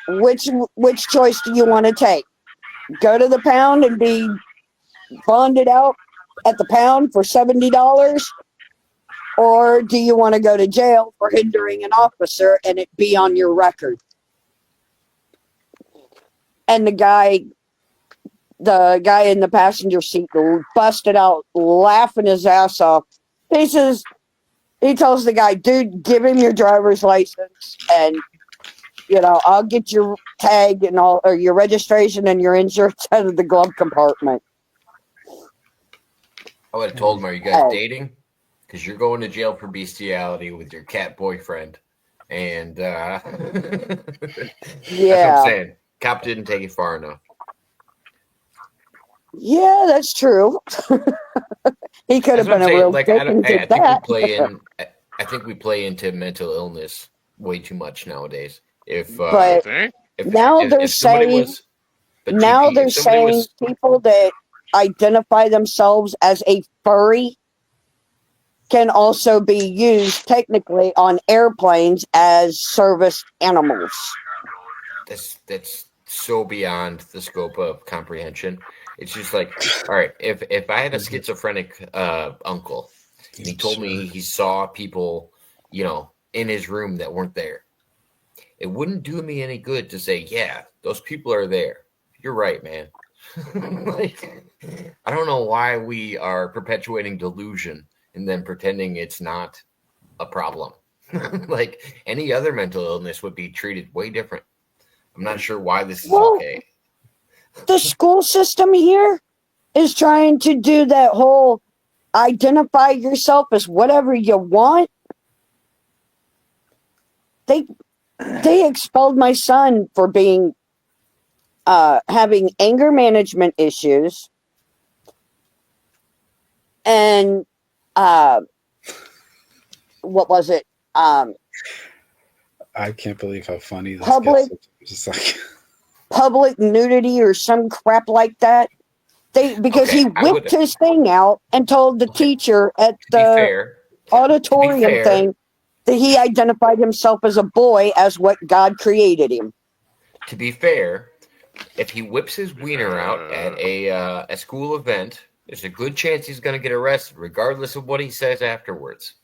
Which choice do you want to take? Go to the pound and be bonded out at the pound for $70? Or do you want to go to jail for hindering an officer and it be on your record? And the guy in the passenger seat busted out laughing his ass off. He tells the guy, dude, give him your driver's license and, I'll get your tag and all, or your registration and your insurance out of the glove compartment. I would have told him, are you guys dating? Because you're going to jail for bestiality with your cat boyfriend. And that's what I'm saying. Cop didn't take it far enough. Yeah, that's true. He could have been a real dick and did that. I think we play into mental illness way too much nowadays. Now they're saying people that identify themselves as a furry can also be used technically on airplanes as service animals. That's so beyond the scope of comprehension. It's just like, all right, if I had a schizophrenic uncle and he told me he saw people, in his room that weren't there, it wouldn't do me any good to say, yeah, those people are there. You're right, man. I don't know why we are perpetuating delusion and then pretending it's not a problem. Like any other mental illness would be treated way different. I'm not sure why this is okay. The school system here is trying to do that whole identify yourself as whatever you want. They expelled my son for being having anger management issues and what was it? I can't believe how funny this Public gets. It's like, public nudity or some crap like that. Because Okay, he I whipped would. his thing out and told the Okay, teacher at to be the fair, to be auditorium fair, thing that he identified himself as a boy as what God created him. to be fair, if he whips his wiener out at a school event, there's a good chance he's going to get arrested, regardless of what he says afterwards.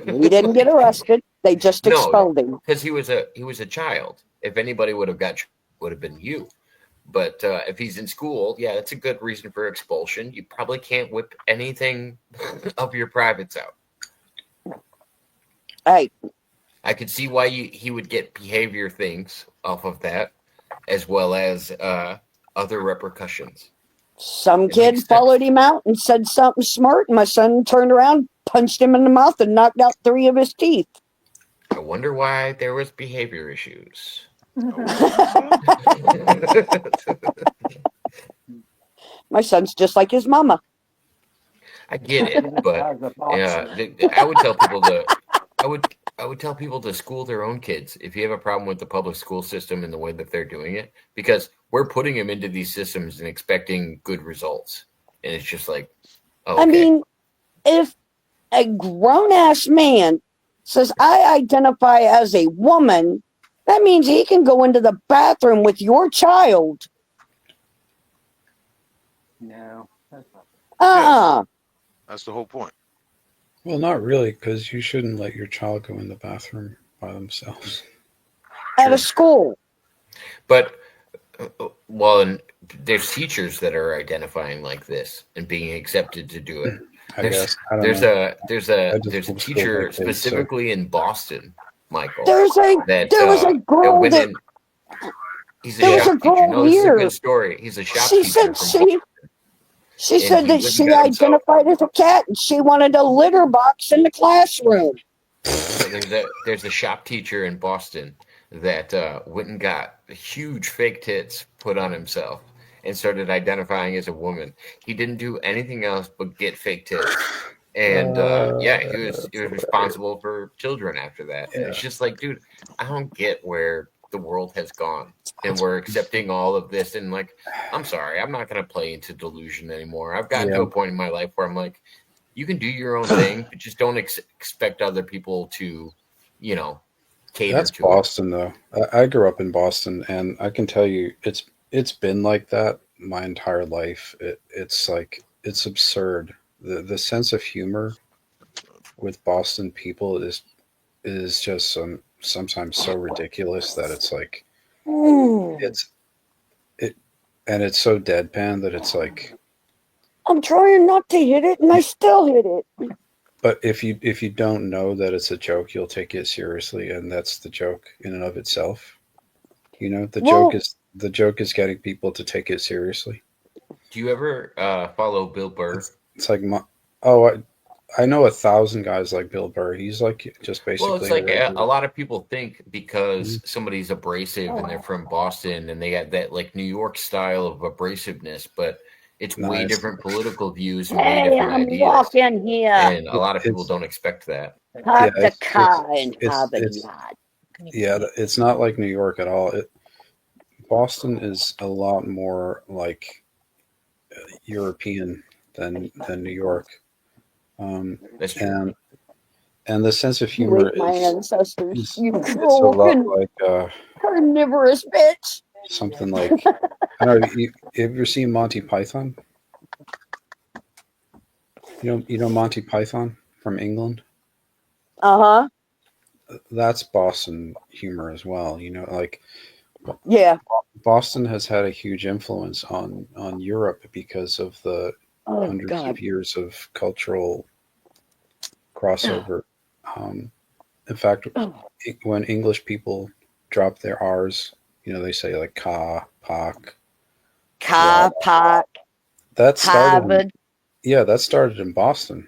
He didn't get arrested. They just No, expelled him. because he was a child. If anybody would have been you. But if he's in school, yeah, that's a good reason for expulsion. You probably can't whip anything of your privates out. Hey, I could see why he would get behavior things off of that, as well as other repercussions. some It kid makes followed sense. him out and said something smart. And my son turned around, punched him in the mouth, and knocked out 3 of his teeth. I wonder why there was behavior issues. My son's just like his mama. I get it, but I would tell people I would tell people to school their own kids if you have a problem with the public school system and the way that they're doing it, because we're putting them into these systems and expecting good results, and it's just like, oh, okay. I mean, if a grown ass man says, I identify as a woman, that means he can go into the bathroom with your child. No, that's not. Uh-uh. That's the whole point. well, not really, because you shouldn't let your child go in the bathroom by themselves. At a school. But well, and there's teachers that are identifying like this and being accepted to do it. I There's guess. I don't there's know. a there's I a just there's a homeschooled teacher my kids, so specifically in Boston, Michael, There was a girl went that in. He's a there was a shop teacher. girl No, this is a here. good story. He's a shop She teacher said from she Boston, and said he that went and she got himself. identified as a cat and she wanted a litter box in the classroom. So there's a shop teacher in Boston that went and got huge fake tits put on himself and started identifying as a woman. He didn't do anything else but get fake tits. And yeah, he was that's responsible for children after that. And yeah. it's just like, dude, I don't get where the world has gone. And we're accepting all of this. And like, I'm sorry, I'm not going to play into delusion anymore. I've gotten to Yeah. a point in my life where I'm like, you can do your own thing, but just don't expect other people to, you know, cater That's to it. Boston, though. I grew up in Boston, and I can tell you, it's been like that my entire life. It's like it's absurd. The sense of humor with Boston people is just sometimes so ridiculous that it's like it's it and it's so deadpan that it's like. I'm trying not to hit it and I still hit it. But if you don't know that it's a joke, you'll take it seriously, and that's the joke in and of itself. You know, the Well, joke is getting people to take it seriously. Do you ever follow Bill Burr? It's like oh, I know 1,000 guys like Bill Burr. He's like just Well, it's basically like a regular. lot of people think because Mhm. somebody's abrasive and they're from Boston and they got that like New York style of abrasiveness, but it's way Nice. different political views and way hey, different I'm ideas. walking here. And a lot of people It's don't expect that. Park yeah, the car in it's Harvard it's Yard. yeah, it's not like New York at all. Boston is a lot more like European than New York. That's true. And the sense of You humor ate my ancestors. is You it's a lot cruel like carnivorous bitch. something like I don't know. Have you ever seen Monty Python? You know Monty Python from England. Uh-huh. That's Boston humor as well. You know, like Yeah. Boston has had a huge influence on Europe because of the Oh, hundreds God. of years of cultural crossover. In fact, when English people drop their R's, you know, they say like ka, pak. Car, park, That started, Harvard. that started in Boston.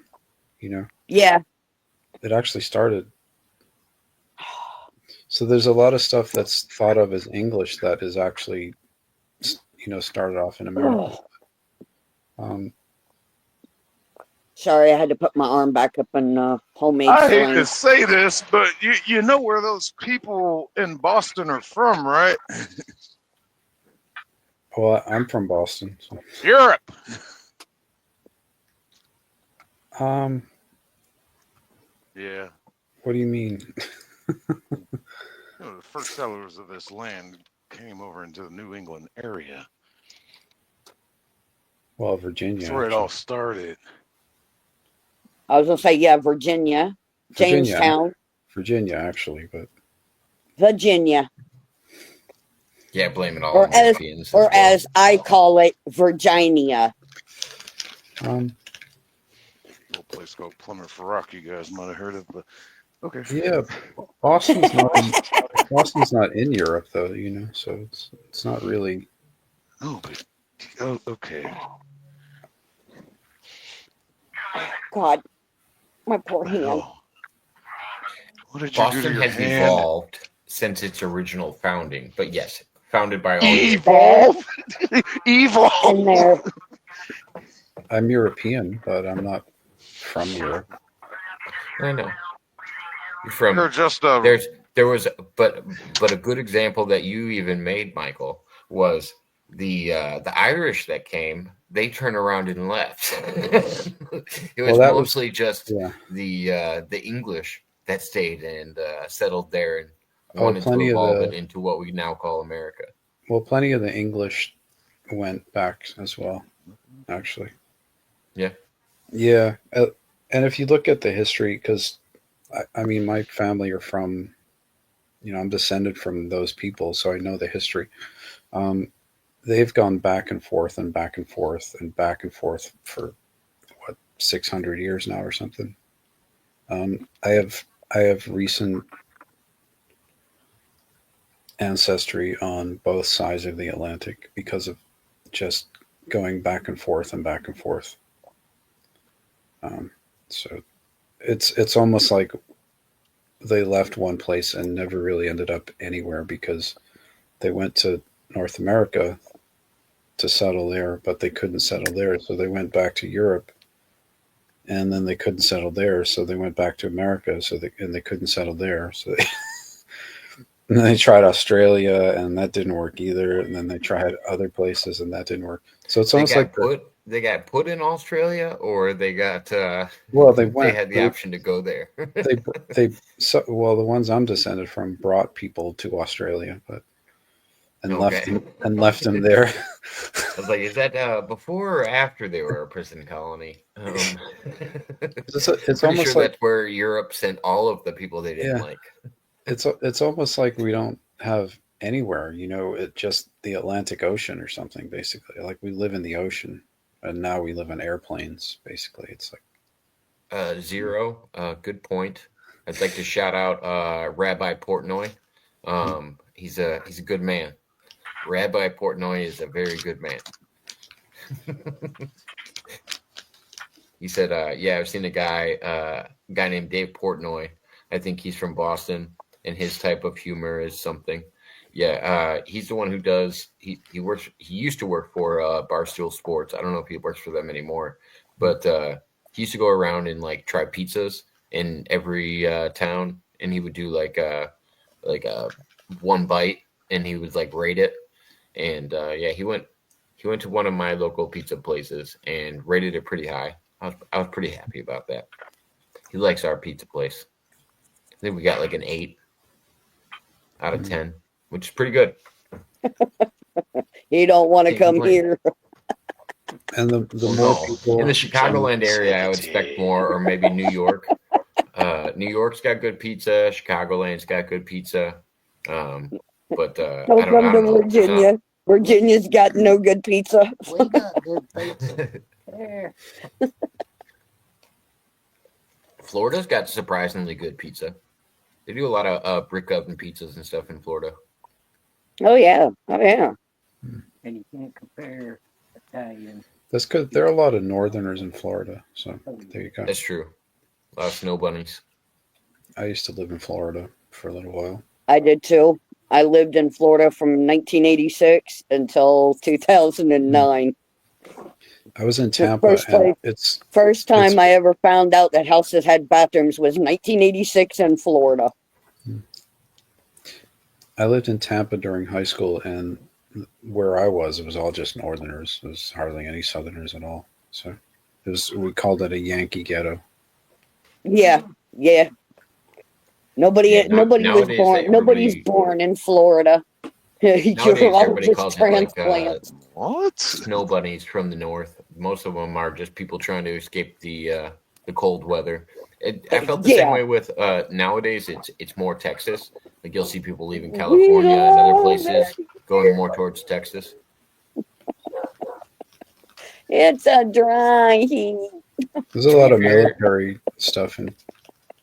You know, Yeah. it actually started. So there's a lot of stuff that's thought of as English that is actually, started off in America. Oh, Um, Sorry, I had to put my arm back up in homemade I hate sling. to say this, but you know where those people in Boston are from, right? Well, I'm from Boston. So. Europe. Um, Yeah. what do you mean? The first settlers of this land came over into the New England area. Well, Virginia. That's where it all started. I was gonna say, yeah, Virginia, Virginia, Jamestown, Virginia, actually, but Virginia, Yeah, blame it all or on as Europeans as or well. as I call it, Virginia. um, Little place called Plymouth Rock. You guys might have heard of, but okay. yeah, Boston's not in Europe though, so it's not really. Oh, but okay. God, my poor The hand. hell? What did you do to Boston your has hand? evolved since its original founding, but yes, founded by all Evolve. Evolve. And there, I'm European, but I'm not from Europe. I know. From You're just there was but a good example that you even made, Michael, was the Irish that came. They turned around and left. It was That mostly just yeah. the English that stayed and settled there and Oh, wanted to plenty of evolve the it into what we now call America. plenty of the English went back as well, actually. Yeah. Yeah, and if you look at the history, because I mean, my family are from, I'm descended from those people, so I know the history. Um, they've gone back and forth and back and forth and back and forth for what 600 years now or something. I have recent ancestry on both sides of the Atlantic because of just going back and forth and back and forth. So it's almost like they left one place and never really ended up anywhere because they went to North America to settle there, but they couldn't settle there, so they went back to Europe, and then they couldn't settle there, so they went back to America, and they couldn't settle there, so they, and then they tried Australia, and that didn't work either, and then they tried other places, and that didn't work. So it's almost like they got put in Australia, or they got well, they they had the they, option to go there. well, the ones I'm descended from brought people to Australia, but and Okay. left them there. I was like, is that before or after they were a prison colony? It's Pretty almost sure like that's where Europe sent all of the people they didn't yeah, like. it's almost like we don't have anywhere. It just the Atlantic Ocean or something. Basically, like we live in the ocean, and now we live in airplanes. Basically, it's like Zero. Good point. I'd like to shout out Rabbi Portnoy. He's a good man. Rabbi Portnoy is a very good man. He said, "Yeah, I've seen a guy named Dave Portnoy. I think he's from Boston, and his type of humor is something. Yeah, he's the one who does. He works. He used to work for Barstool Sports. I don't know if he works for them anymore, but he used to go around and like try pizzas in every town, and he would do like a one bite, and he would like rate it. And yeah, he went to one of my local pizza places and rated it pretty high. I was pretty happy about that. He likes our pizza place. I think we got like an 8 out of 10, which is pretty good. you don't want to Can't come complain. here. and the Well, more no. people In the Chicagoland area, I would expect more, or maybe New York. New York's got good pizza. Chicagoland's got good pizza. But Don't I come to don't know. Virginia. Virginia's got no good pizza. We got good pizza. Yeah. Florida's got surprisingly good pizza. They do a lot of brick oven pizzas and stuff in Florida. Oh yeah, oh yeah. And you can't compare Italian. that's good. There are a lot of Northerners in Florida, so there you go. That's true. A lot of snow bunnies. I used to live in Florida for a little while. I did too. I lived in Florida from 1986 until 2009. I was in The Tampa, first and place, it's first it's time I ever found out that houses had bathrooms was 1986 in Florida. I lived in Tampa during high school, and where I was, it was all just Northerners. There was hardly any Southerners at all. So it was we called it a Yankee ghetto. Yeah, yeah. Yeah, Nobody was nowadays born. Nobody's everybody born in Florida. You're nowadays all everybody just calls it like transplants. What? snow bunnies from the north. Most of them are just people trying to escape the cold weather. I felt the same Yeah, way with nowadays. It's more Texas. Like you'll see people leaving we California and other love places it. going more towards Texas. It's a dry heat. There's a To lot be of fair, military stuff in.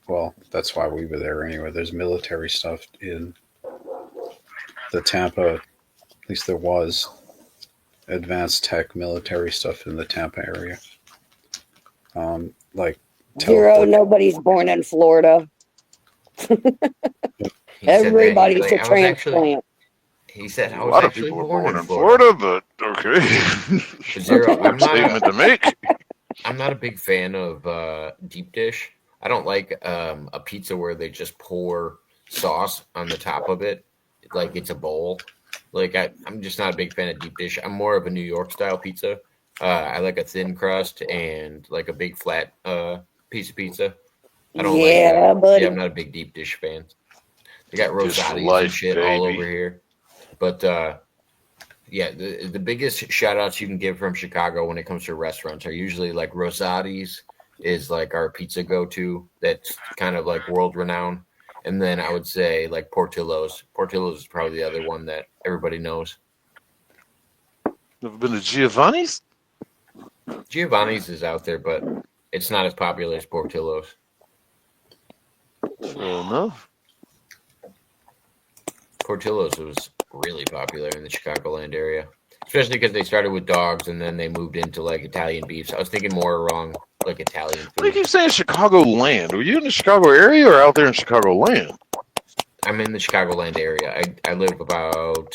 Well, that's why we were there anyway. There's military stuff in the Tampa. At least there was advanced tech military stuff in the Tampa area. Like Zero. teleport. Nobody's born in Florida. he said that he's Everybody's like a I was actually. transplant. He said I A was lot of actually people are born born in in Florida. Florida, but okay. Zero. Weird statement to make. I'm not a big fan of deep dish. I don't like a pizza where they just pour sauce on the top of it, like it's a bowl. Like I'm just not a big fan of deep dish. I'm more of a New York style pizza. I like a thin crust and like a big flat piece of pizza. I don't like Yeah, yeah, I'm buddy. not a big deep dish fan. They got Dish for rosatis and life, shit all over baby. here. But yeah, the biggest shout outs you can give from Chicago when it comes to restaurants are usually like Rosati's is like our pizza go to that's kind of like world renowned. And then I would say like Portillo's. Portillo's is probably the other one that everybody knows. Never been to Giovanni's? Giovanni's is out there, but it's not as popular as Portillo's. Fair enough. Portillo's was really popular in the Chicagoland area, especially because they started with dogs and then they moved into like Italian beefs. I was thinking more along like Italian What do you food. keep saying Chicago land? Were you in the Chicago area or out there in Chicago land? I'm in the Chicagoland area. I live about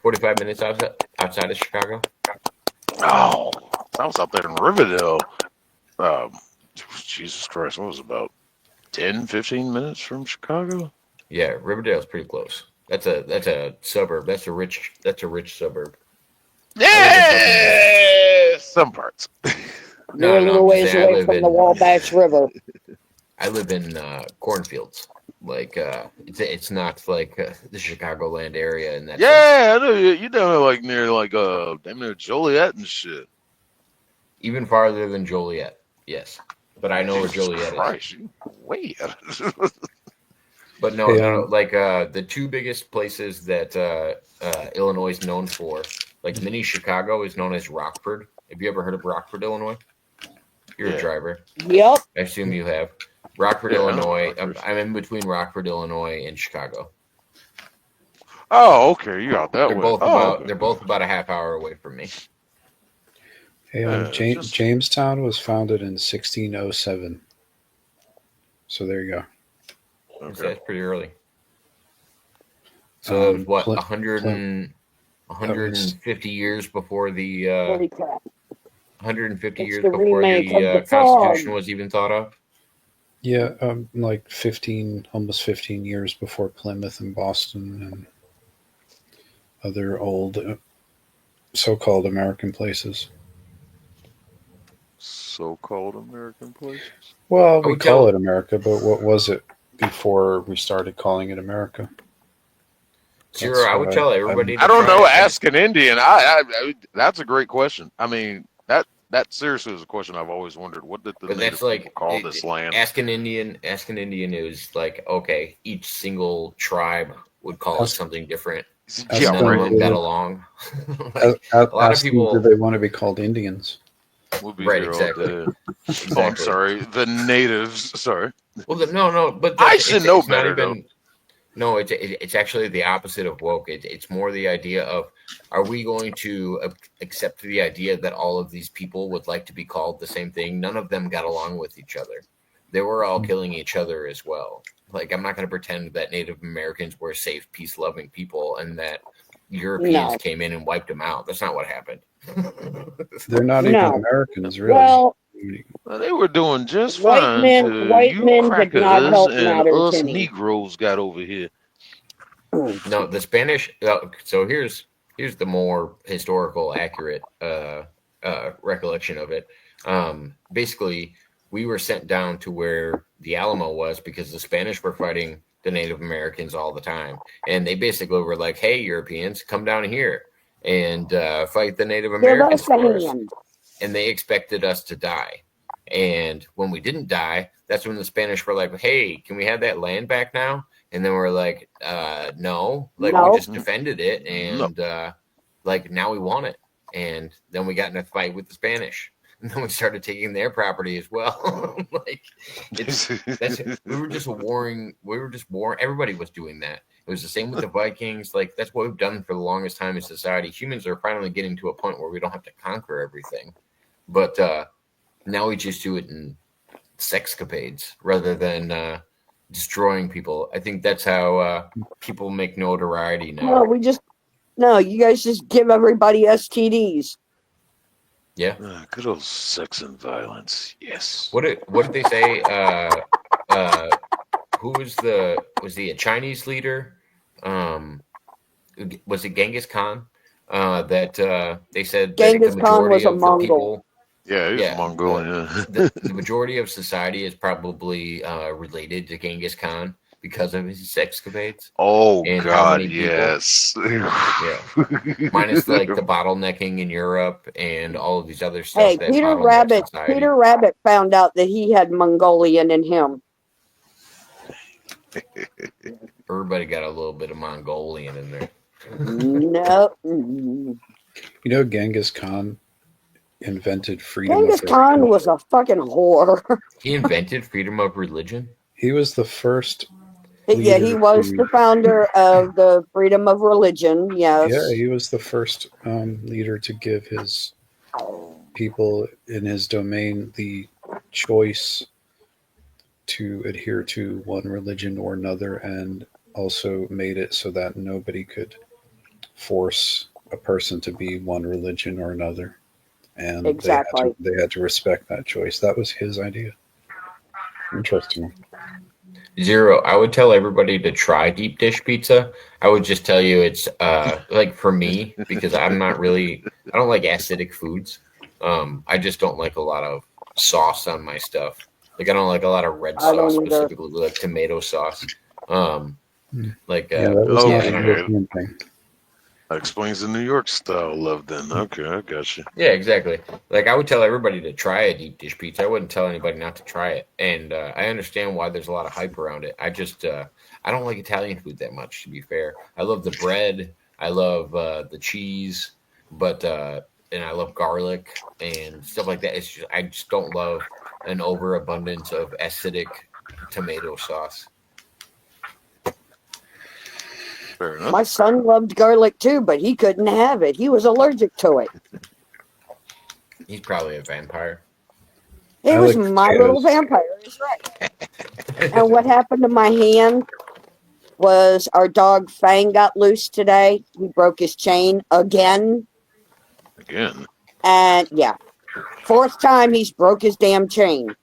45 minutes outside of Chicago. Oh, I was out there in Riverdale. Um, Jesus Christ, what was it, about 10, 15 minutes from Chicago? Yeah, Riverdale's pretty close. That's a suburb. That's a rich suburb. Yeah, some parts. You're a No, little I'm just ways saying away from the Wabash River. I live in cornfields. Like it's not like the Chicagoland area in that sense. Yeah, I know you down there like near like damn near Joliet and shit. Even farther than Joliet. Yes, but I know where Jesus Joliet is. Christ, you way out. But no, Hey, no, no. Like the two biggest places that Illinois is known for, like mini Chicago, is known as Rockford. Have you ever heard of Rockford, Illinois? You're a Yeah. driver. Yep. I assume you have. Rockford, Yeah, I know Illinois. Rockford. I'm in between Rockford, Illinois, and Chicago. Oh, okay, you got that They're way. both Oh, about okay. they're both about a half hour away from me. Hey, Just Jamestown was founded in 1607. So there you go. So okay. that's pretty early. So it was what Ply- 100 Ply- and that was 150 years before the Holy crap. 150 It's years the before remake of the the Constitution Fog. was even thought of. yeah, like 15, almost 15 years before Plymouth and Boston and other old so-called American places. So-called American places. Well, I we would call tell it America, but what was it before we started calling it America? Zero. That's I what would tell I'm everybody I to don't try know. it. Ask an Indian. That's a great question. I mean, that seriously is a question I've always wondered. What did the But native that's people like call this land? ask an Indian. Ask an Indian is like okay, each single tribe would call it ask, something different, and Yeah, ask none of them. right. them got along. Like a lot of Ask them, do people, they want to be called Indians? We'll be right? here all Exactly. day. Oh, I'm Exactly. sorry. The natives. Sorry. Well, no, but I that's should know it's not better, though. even. No, it's actually the opposite of woke. It's more the idea of are we going to accept the idea that all of these people would like to be called the same thing? None of them got along with each other. They were all killing each other as well. Like I'm not going to pretend that Native Americans were safe, peace-loving people and that Europeans No. came in and wiped them out. That's not what happened. They're not No. even Americans, really. Well, Well, they were doing just white fine men till you did not crackers help and matters us any. Negroes got over here. No, the Spanish. So here's the more historical, accurate recollection of it. Basically, we were sent down to where the Alamo was because the Spanish were fighting the Native Americans all the time, and they basically were like, "Hey, Europeans, come down here and fight the Native Give Americans us a for us." hand. And they expected us to die. And when we didn't die, that's when the Spanish were like, "Hey, can we have that land back now?" And then we're like, no, like we No. just defended it, and like now we want it. And then we got in a fight with the Spanish, and then we started taking their property as well. Like we were just warring. We were just warring. Everybody was doing that. It was the same with the Vikings. Like that's what we've done for the longest time in society. Humans are finally getting to a point where we don't have to conquer everything, but now we just do it in sexcapades rather than destroying people. I think that's how people make notoriety now. No, you guys just give everybody STDs. Yeah. Good old sex and violence. Yes. What did they say? Who was he a Chinese leader? Was it Genghis Khan? That they said Genghis that the Khan was majority a of the Mongol. people. Yeah, he's Mongolian. The majority of society is probably related to Genghis Khan because of his sexcapades. Oh And how God, many people- yes. Yeah. Minus like the bottlenecking in Europe and all of these other stuff Hey, that bottleneck society. Peter Rabbit found out that he had Mongolian in him. Everybody got a little bit of Mongolian in there. No. You know, Genghis Khan invented freedom Genghis of Khan religion. was a fucking whore. He invented freedom of religion. He was the first. Yeah, he leader was to- the founder of the freedom of religion. Yes. Yeah, he was the first leader to give his people in his domain the choice to adhere to one religion or another, and also made it so that nobody could force a person to be one religion or another. And Exactly. they had to respect that choice. That was his idea. Interesting. Zero. I would tell everybody to try deep dish pizza. I would just tell you it's like for me because I'm not really. I don't like acidic foods. I just don't like a lot of sauce on my stuff. Like I don't like a lot of red I don't sauce, either. specifically like tomato sauce. Like Yeah, that was Oh, not okay. a European thing. That explains the New York style love then. Okay, I got you. yeah, exactly. Like I would tell everybody to try a deep dish pizza. I wouldn't tell anybody not to try it. And I understand why there's a lot of hype around it. I just I don't like Italian food that much. To be fair, I love the bread. I love the cheese, but and I love garlic and stuff like that. It's just I just don't love an overabundance of acidic tomato sauce. Fair enough. My son loved garlic too, but he couldn't have it. He was allergic to it. He's probably a vampire. It I was like my potatoes. little vampire. Is right. And what happened to my hand was our dog Fang got loose today. He broke his chain again. Again. And yeah, fourth time he's broke his damn chain.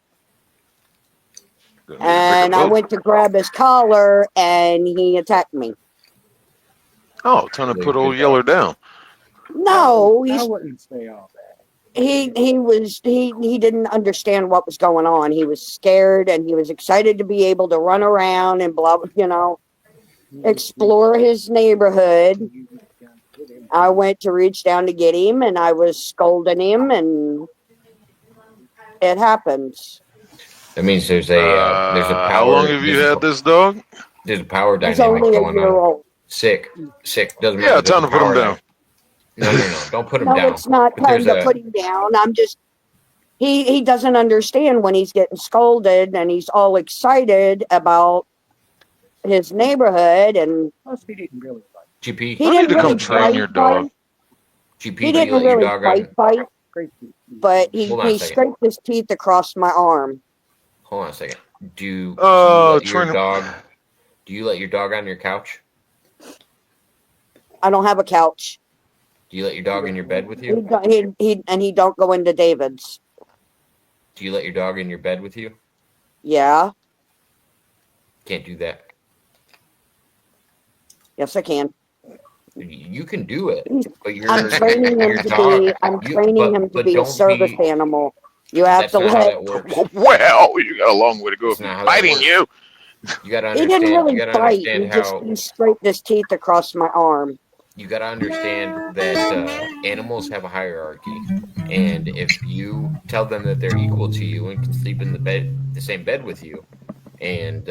Gonna need a And bigger I boat. went to grab his collar and he attacked me. Oh, time to Really put old good Yeller down. No, I he's wouldn't say all that. he didn't understand what was going on. He was scared and he was excited to be able to run around and blah, explore his neighborhood. I went to reach down to get him and I was scolding him and it happens. That means there's a power. How long have you had this dog? There's a power He's dynamic only a going year on. old. Sick. Doesn't Yeah, matter. time to There's a put him power down. No. Don't put him No, down. it's not But time there's to put him down. I'm just he doesn't understand when he's getting scolded and he's all excited about his neighborhood and Plus, he didn't really like GP. he I need didn't to come really train your fight. dog. GP. He Do you didn't let your really dog on? fight, crazy. but Hold on a he second. scraped his teeth across my arm. Hold on a second. Do you let your train him. dog? Do you let your dog on your couch? I don't have a couch. Do you let your dog in your bed with He you? don't, he don't go into David's. Do you let your dog in your bed with you? Yeah. Can't do that. Yes, I can. You can do it, but I'm training him your to dog. be. I'm training him to But be a don't service be. animal. You have That's to not how let. that works. Well, you got a long way to go That's if he's not how that biting works. you. You got to He didn't understand. You really got to bite. understand how. He scraped his teeth across my arm. You got to understand that animals have a hierarchy, and if you tell them that they're equal to you and can sleep in the same bed with you, and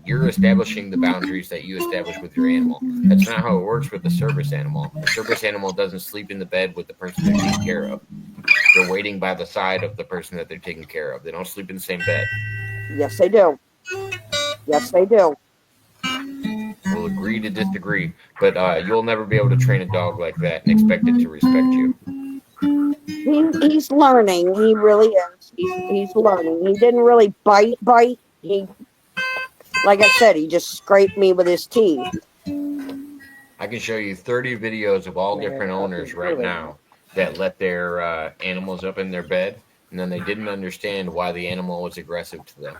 you're establishing the boundaries that you establish with your animal. That's not how it works with a service animal. A service animal doesn't sleep in the bed with the person they're taking care of. They're waiting by the side of the person that they're taking care of. They don't sleep in the same bed. Yes, they do. Yes, they do. We'll agree to disagree, but you'll never be able to train a dog like that and expect it to respect you. He's learning. He really is. He's learning. He didn't really bite. He, like I said, he just scraped me with his teeth. I can show you 30 videos of all different owners right now that let their animals up in their bed, and then they didn't understand why the animal was aggressive to them.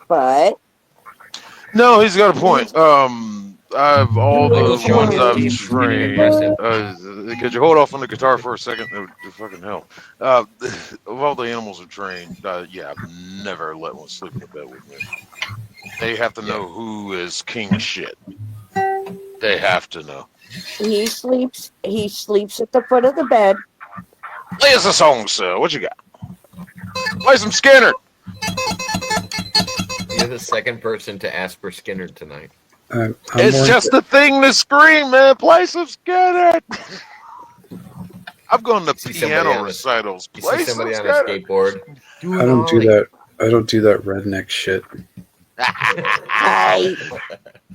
But No, he's got a point. I've all Like, the he'll show on ones his I've teeth he's getting trained. aggressive. Could you hold off on the guitar for a second? It would fucking help. Of all the animals I've trained, yeah, I've never let one sleep in the bed with me. They have to know who is king shit. They have to know. he sleeps. He sleeps at the foot of the bed. Play us a song, sir. What you got? Play some Skinner. You're the second person to ask for Skinner tonight. I'm It's more just a thing to scream, man. Play some Skinner. I've gone to See somebody piano on a- recitals. You Play see some somebody on a Skinner. skateboard. Do I an don't do ollie. that. I don't do that redneck shit. Hey,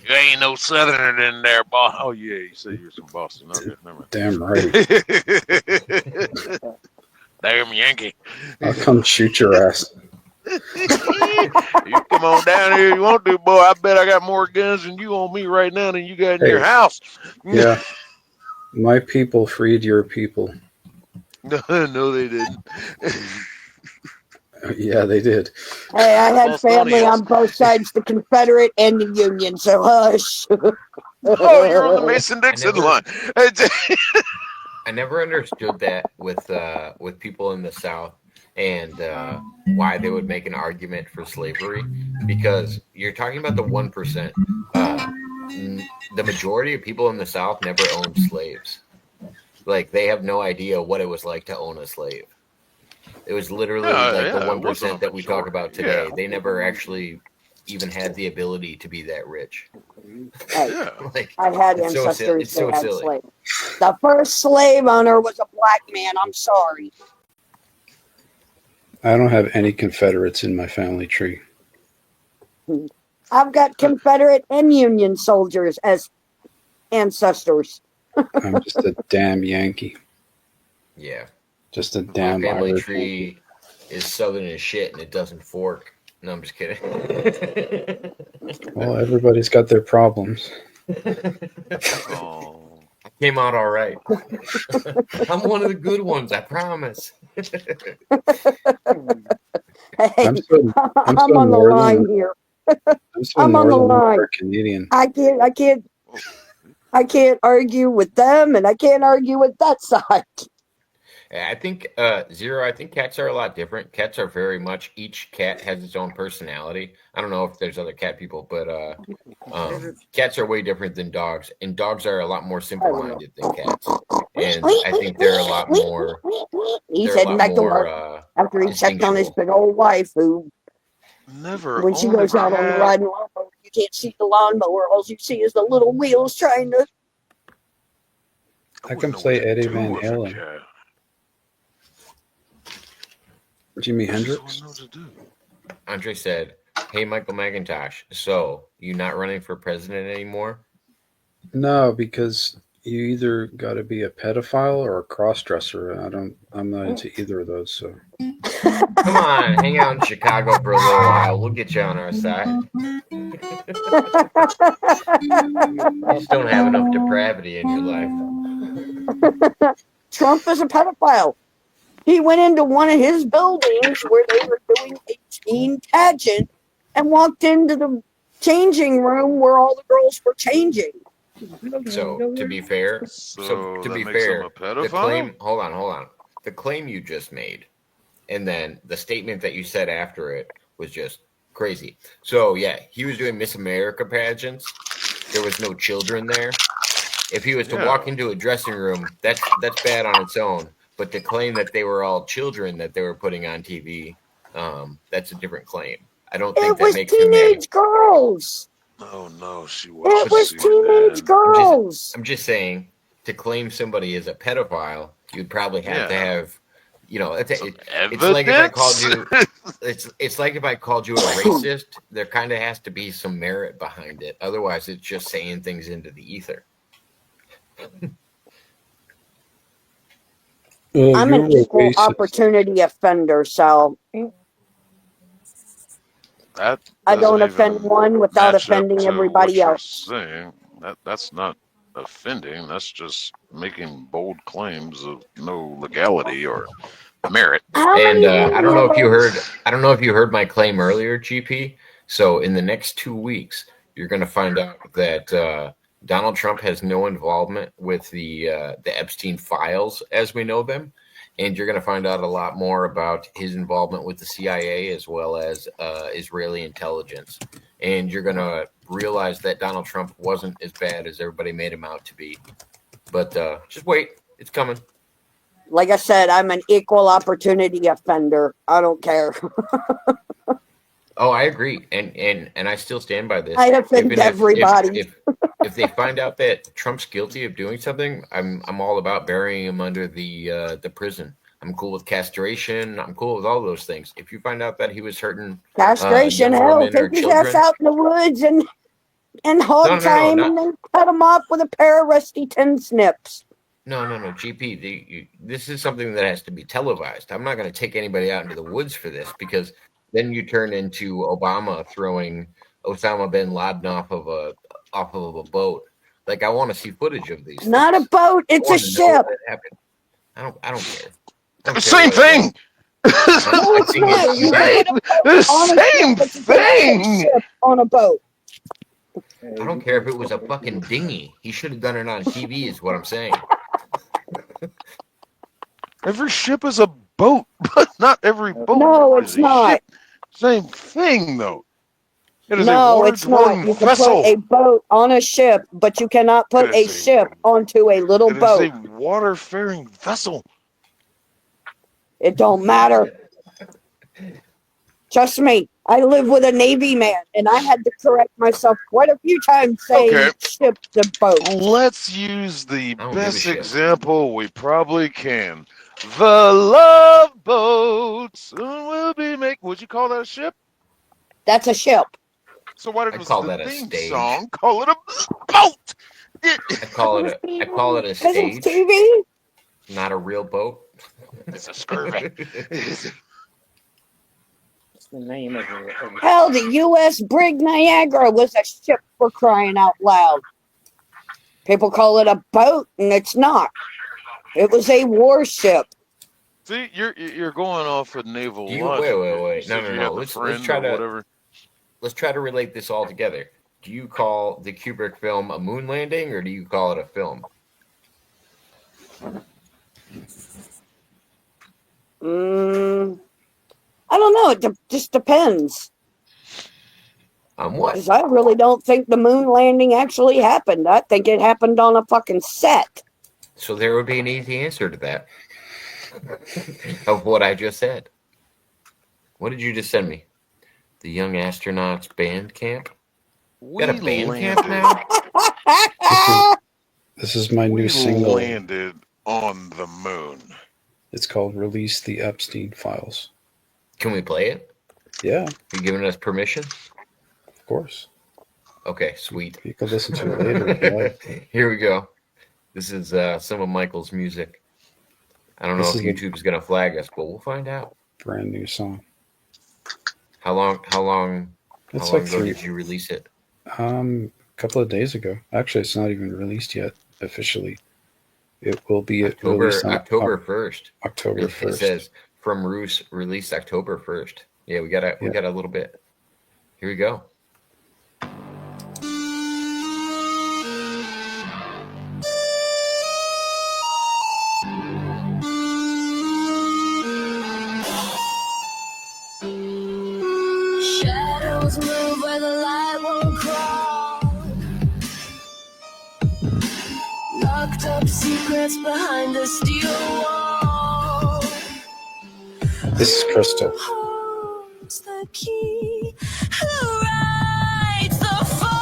You ain't no southerner in there, boss. Oh yeah, you said you're from Boston. Okay, never Damn right. mind. Damn Yankee. I'll come shoot your ass. You come on down here if you want to, boy. I bet I got more guns than you on me right now than you got in your Hey. house. Yeah. My people freed your people. No, they didn't. Yeah, they did. hey, I had family Bostonians. on both sides, the Confederate and the Union. So hush. Oh, you're on the Mason-Dixon line. I never understood that with people in the South and why they would make an argument for slavery, because you're talking about the 1%. The majority of people in the South never owned slaves. Like, they have no idea what it was like to own a slave. It was literally like the it 1% wasn't a that we talk majority, about today. yeah. They never actually even had the ability to be that rich. Hey, Yeah. Like, I had it's so silly. ancestors It's so that had silly. slaves. The first slave owner was a black man. I'm sorry. I don't have any Confederates in my family tree. I've got Confederate and Union soldiers as ancestors. I'm just a damn Yankee. Yeah. Just a My damn family Irish tree Yankee. is southern as shit and it doesn't fork. No, I'm just kidding. Well, everybody's got their problems. Oh. I came out all right. I'm one of the good ones, I promise. Hey, I'm so I'm so on the northern. line here. I'm so I'm on the northern. I'm line. part Canadian. I can't argue with them, and I can't argue with that side. I think Zero. I think cats are a lot different. Cats are very much. Each cat has its own personality. I don't know if there's other cat people, but cats are way different than dogs, and dogs are a lot more simple-minded than cats. And I think they're a lot more. He's They're a heading lot back to more work after he checked on his instinctual. big old wife, who, Never when she owned a goes out on the cat. riding lawnmower, you can't see the lawnmower. All you see is the little wheels trying to. I wouldn't can know what play to Eddie do Van with a Halen. cat. Jimi I just Hendrix. wouldn't know what to do. Andre said, "Hey, Michael Macintosh. So you not running for president anymore?" No, because you either got to be a pedophile or a cross-dresser. I'm not into either of those. So Come on, hang out in Chicago for a little while. We'll get you on our side. You just don't have enough depravity in your life. Trump is a pedophile. He went into one of his buildings where they were doing a teen pageant and walked into the changing room where all the girls were changing. So to be fair, So to that be makes him fair, a the pedophile? claim. Hold on. The claim you just made, and then the statement that you said after it was just crazy. So yeah, he was doing Miss America pageants. There was no children there. If he was to walk into a dressing room, that's bad on its own. But to claim that they were all children that they were putting on TV, that's a different claim. I don't think It that was makes him a. teenage girls. Oh no, she It wasn't. was teenage girls. I'm just saying, to claim somebody as a pedophile, you'd probably have to have, it's like if I called you, it's like if I called you a racist. There kind of has to be some merit behind it. Otherwise, it's just saying things into the ether. I'm an equal opportunity offender, so That I don't doesn't offend even one without match up offending to everybody what you're else. saying. That's not offending. That's just making bold claims of no legality or merit. How And many I don't know if you heard. videos? I don't know if you heard my claim earlier, GP. So in the next 2 weeks, you're going to find out that Donald Trump has no involvement with the Epstein files as we know them, and you're going to find out a lot more about his involvement with the CIA as well as Israeli intelligence. And you're going to realize that Donald Trump wasn't as bad as everybody made him out to be. But just wait, it's coming. Like I said, I'm an equal opportunity offender. I don't care. Oh, I agree, and I still stand by this. I offend Even everybody. if they find out that Trump's guilty of doing something, I'm all about burying him under the prison. I'm cool with castration. I'm cool with all those things. If you find out that he was hurting Castration, young hell, women or take his ass children, out in the woods and hog no, time not and then cut him off with a pair of rusty tin snips. no, GP. This is something that has to be televised. I'm not going to take anybody out into the woods for this because then you turn into Obama throwing Osama bin Laden off of a boat. Like I want to see footage of these. Not things. a boat, it's a ship. I don't care. I don't Same care thing. No, it's not. You can put a boat The on a same ship, but you cannot put a thing. ship on a boat. I don't care if it was a fucking dinghy. He should have done it on TV. Is what I'm saying. Every ship is a boat, but not every boat No, is it's a not. ship. Same thing, though. It is No, a it's not. water-dwelling You can vessel. put a boat on a ship, but you cannot put It a is ship onto a little It is a boat. water-faring vessel. It don't matter. Trust me, I live with a Navy man, and I had to correct myself quite a few times saying Okay. ship to boat. Let's use the I don't give a best shit. example we probably can. The Love Boat soon will be make. Would you call that a ship? That's a ship. So why did I'd call the that a theme stage. song call it a boat? I call it a Because it's stage, TV? not a real boat. It's a scurvy. What's the name of it? Hell, the U.S. brig Niagara was a ship for crying out loud. People call it a boat, and it's not. It was a warship. See, you're going off of naval Do you logic. wait? You said you had the Let's friend try or to whatever. let's try to relate this all together. Do you call the Kubrick film a moon landing, or do you call it a film? I don't know. It just depends. What? Because I really don't think the moon landing actually happened. I think it happened on a fucking set. So there would be an easy answer to that of what I just said. What did you just send me? The Young Astronauts Band Camp? We Got a band landed. camp now? This is my We new single. landed on the moon. It's called "Release the Epstein Files." Can we play it? Yeah, You giving us permission? of course. Okay, sweet. You can listen to it later if you like. Here we go. This is some of Michael's music. I don't know This if is a YouTube's gonna flag us, but we'll find out. brand new song. How long It's like ago three, did you release it? a couple of days ago. Actually, it's not even released yet officially. It will be released on October 1st. October It 1st. says from Roos released October 1st. Yeah, we got a little bit. Here we go. Shadows move where the light won't crawl. Locked up secrets behind the steel wall. This is Crystal. Who holds the key? Who writes the fall?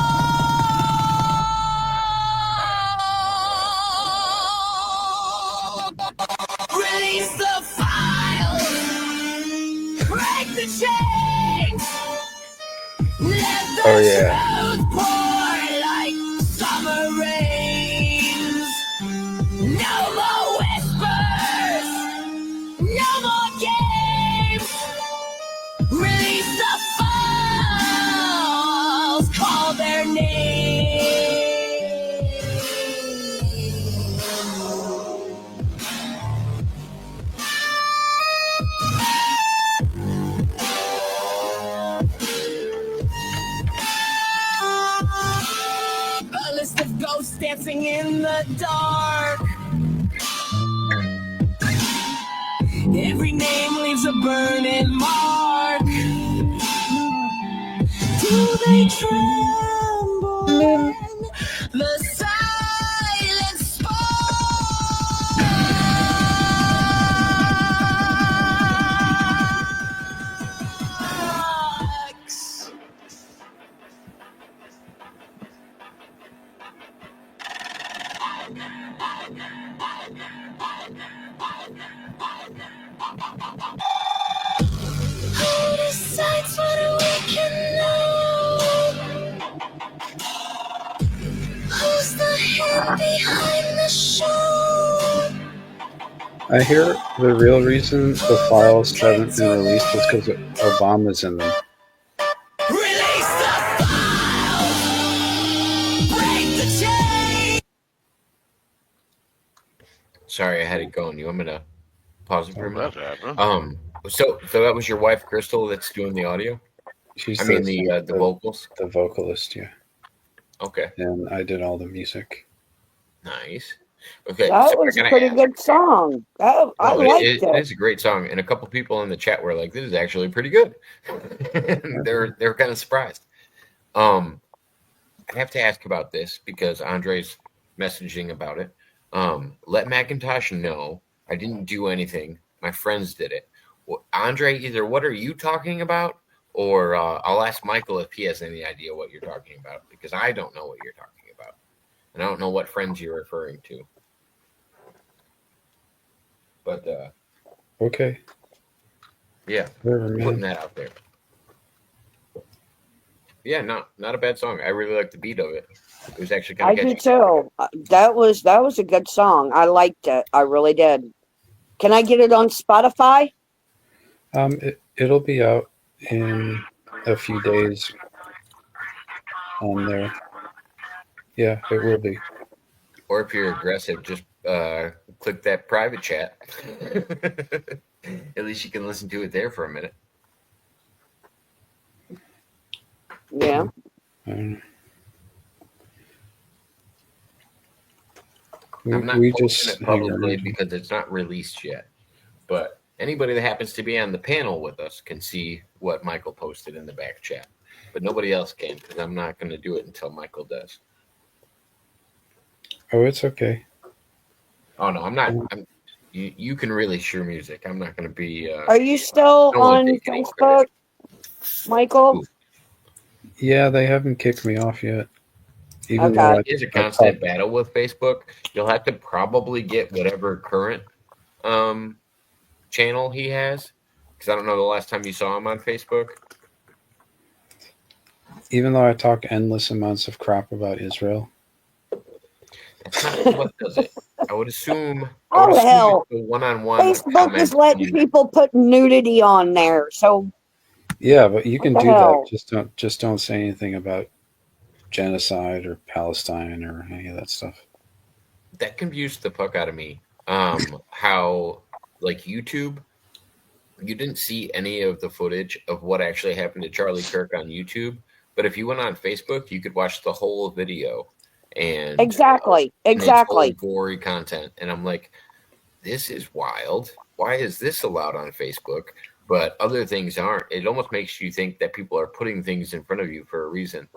Release the file. Break the chains. Let the Oh, yeah. truth pour like summer rains. No more whispers. No more games. Release the files. Call their names. A list of ghosts dancing in the dark. Every name leaves a burning mark. Do they tremble when the silence sparks? Who decides what we can know? Who's the hand behind the show? I hear the real reason the files haven't been released is because Obama's in them. Release the files! Break the chain! Sorry, I had it going. You want me to pause it for a That minute? happened. So that was your wife, Crystal, that's doing the audio? She's The vocals? the vocalist, yeah. Okay, And I did all the music. nice. Okay, That so was I a gotta pretty ask. good song. I No, liked it it. is a great song, and a couple people in the chat were like, "This is actually pretty good." They're kind of surprised. I have to ask about this because Andre's messaging about it. Let Macintosh know I didn't do anything. My friends did it. Well, Andre, either what are you talking about, or I'll ask Michael if he has any idea what you're talking about, because I don't know what you're talking about, and I don't know what friends you're referring to. But Okay. yeah, Whatever, putting man. that out there. Yeah, not a bad song. I really like the beat of it. It was actually kind I of do catchy. too. That was a good song. I liked it. I really did. Can I get it on Spotify? It'll be out in a few days on there. Yeah, it will be. Or if you're aggressive, just click that private chat. At least you can listen to it there for a minute. Yeah. I don't know. I'm not We posting just it hang publicly around. because it's not released yet. But anybody that happens to be on the panel with us can see what Michael posted in the back chat. But nobody else can, because I'm not going to do it until Michael does. Oh, it's okay. Oh no, I'm not. You can really share music. I'm not going to be. Are you still I don't wanna on take any Facebook, Michael? Ooh. Yeah, they haven't kicked me off yet. Even though Okay. It is a I constant talked, battle with Facebook. You'll have to probably get whatever current channel he has, because I don't know the last time you saw him on Facebook. even though I talk endless amounts of crap about Israel. It's not what does it. I would assume. I would Oh assume hell, it's a one-on-one Facebook is comment. letting people put nudity on there. So Yeah, but you what can the do that. hell? Just don't say anything about genocide or Palestine or any of that stuff. That confused the fuck out of me. How like YouTube, you didn't see any of the footage of what actually happened to Charlie Kirk on YouTube, but if you went on Facebook, you could watch the whole video, and Exactly, it's all exactly. gory content. And I'm like, this is wild. Why is this allowed on Facebook? But other things aren't. It almost makes you think that people are putting things in front of you for a reason.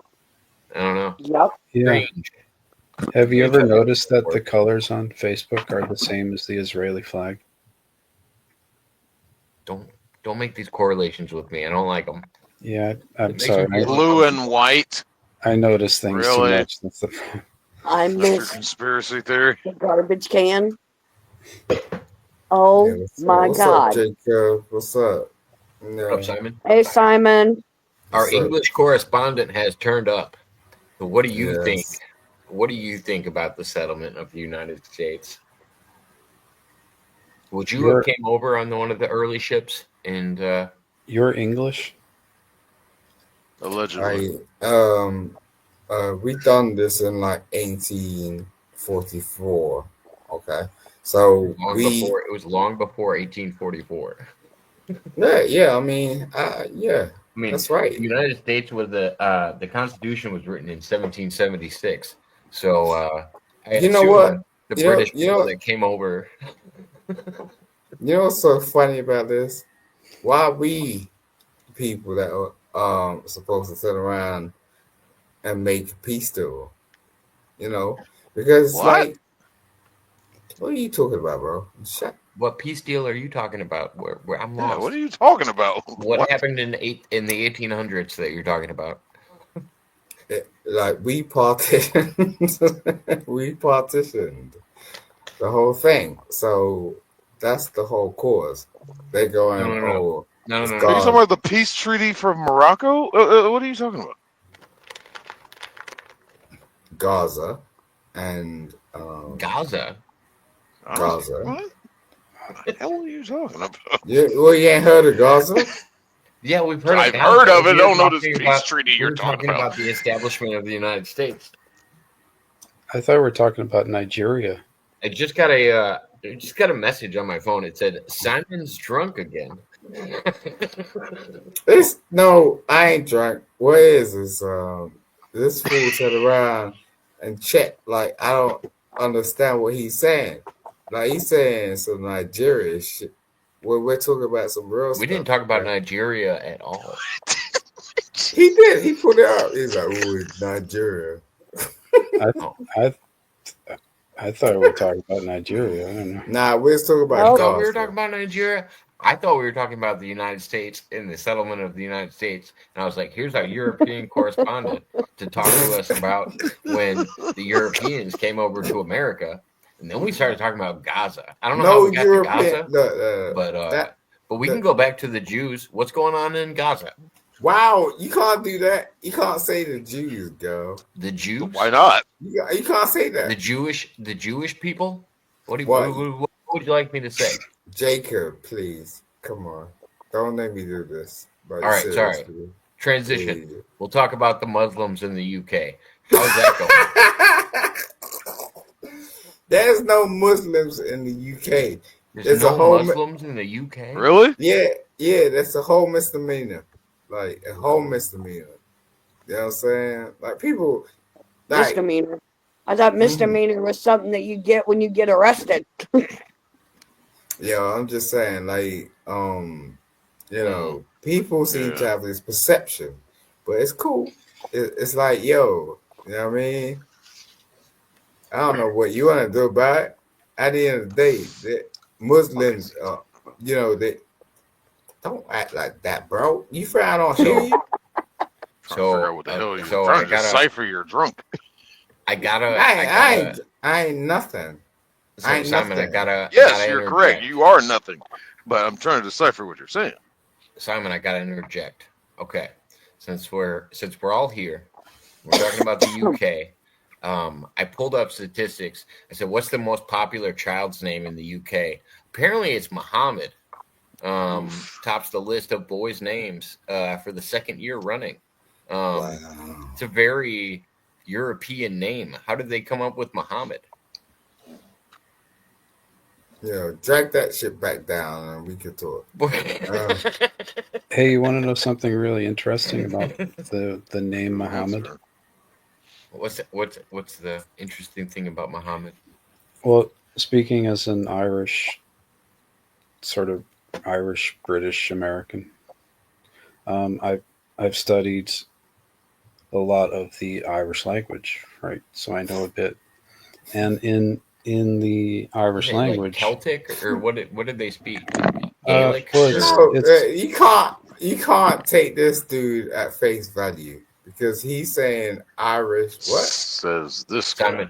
I don't know. Yep. Yeah. Strange. Have you Strange ever how that noticed that the works. colors on Facebook are the same as the Israeli flag? Don't don't make these correlations with me. I don't like them. Yeah, I'm It makes me sorry. feel Blue and uncomfortable. white. I notice things too Really? much. That's the problem. I That's your miss conspiracy theory. the garbage can. Yeah, Oh my what's up, God. Jacob? What's up? What up, No, Simon? Hey, Simon. Our what's up? English correspondent has turned up. So what do you think? Yes. What do you think about the settlement of the United States? Would you have You're came over on one of the early ships? And you're English. Allegedly. We done this in like 1844. Okay, so it was long before 1844. yeah. I mean, yeah, I mean, that's right. the United States was the Constitution was written in 1776. So I You know assume what? the You know, British people that came over. you know what's so funny about this? Why we people that are supposed to sit around and make peace deal? You know, because What? like, what are you talking about, bro? Shut. What peace deal are you talking about? Where I'm Yeah, lost. what are you talking about? What happened in the 1800s that you're talking about? Like we partitioned, we partitioned the whole thing. So that's the whole cause. They going, No. oh, No, it's no, Are no, you no. talking God, about the peace treaty from Morocco? What are you talking about? Gaza, and Gaza. Honestly, Gaza. what the hell are you talking about? Yeah, well, you ain't heard of Gaza? Yeah, we've heard of I've Gaza. heard of it. I We were don't know this talking peace about treaty you're talking about. the establishment of the United States. I thought we were talking about Nigeria. I just got a message on my phone. It said Simon's drunk again. It's no, I ain't drunk. What is this? This fool turn around and check. Like I don't understand what he's saying. Like he's saying some Nigeria shit. Well, we're talking about some real We stuff. didn't talk about right? Nigeria at all. He did. He put it out. He's like, "Oh, it's Nigeria." I Oh. I thought we were talking about Nigeria. I don't know. Nah, we're talking about Nope. I thought we were Gaza. talking about Nigeria. I thought we were talking about the United States and the settlement of the United States. And I was like, here's our European correspondent to talk to us about when the Europeans came over to America. And then we started talking about Gaza. I don't know how No we got to European. Gaza, but we can go back to the Jews. What's going on in Gaza? Wow, you can't do that. You can't say the Jews, girl. The Jews? Why not? You can't say that. The Jewish people? What What? would you like me to say? Jacob, please, come on. Don't let me do this. But All right, sorry. seriously, Transition. please. We'll talk about the Muslims in the UK. How's that going? There's no Muslims in the UK. There's There's no a whole Muslims in the UK? Really? Yeah, that's a whole misdemeanor. Like a whole misdemeanor. You know what I'm saying? Like people like Misdemeanor. I thought misdemeanor was something that you get when you get arrested. I'm just saying, like, you know, people seem to have this perception, but it's cool. It's like, yo, you know what I mean? I don't know what you want to do about it. At the end of the day, the Muslims, you know, they don't act like that, bro. You feel I don't hear you? Trying to figure out what the hell you're so trying I to gotta- decipher. You're drunk. I ain't nothing. So I ain't Simon, nothing. Yes, you're correct. You are nothing. But I'm trying to decipher what you're saying. Simon, I gotta interject. Okay. Since we're all here, we're talking about the UK. I pulled up statistics. I said, "What's the most popular child's name in the UK?" Apparently, it's Muhammad. Tops the list of boys' names for the second year running. Wow. It's a very European name. How did they come up with Muhammad? Yeah, drag that shit back down and we could talk. Hey, you want to know something really interesting about the name Muhammad? What's the interesting thing about Muhammad? Well, speaking as an Irish, sort of Irish, British American, I've studied a lot of the Irish language, right? So I know a bit. And in the Irish Okay, like language, Celtic, or what did they speak? Gaelic? well, You can't take this dude at face value because he's saying Irish. What? Says this guy.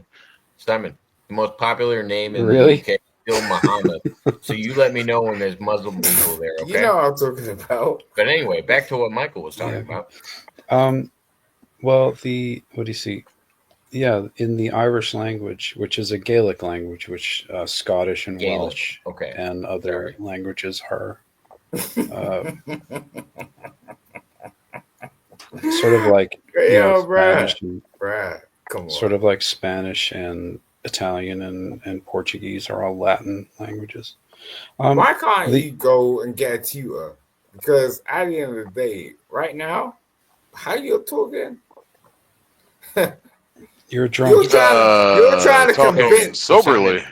Simon, the most popular name in Really? the UK is still Muhammad. So you let me know when there's Muslim people there, okay? You know what I'm talking about. But anyway, back to what Michael was talking about. Well, what do you see? Yeah, in the Irish language, which is a Gaelic language, which Scottish and Gaelic. Welsh Okay. and other languages are sort of like Spanish and, come on. sort of like Spanish and Italian and Portuguese are all Latin languages. Why can't you go and get a tutor? Because at the end of the day, right now, how you talking? You're drunk. You're trying to convince soberly.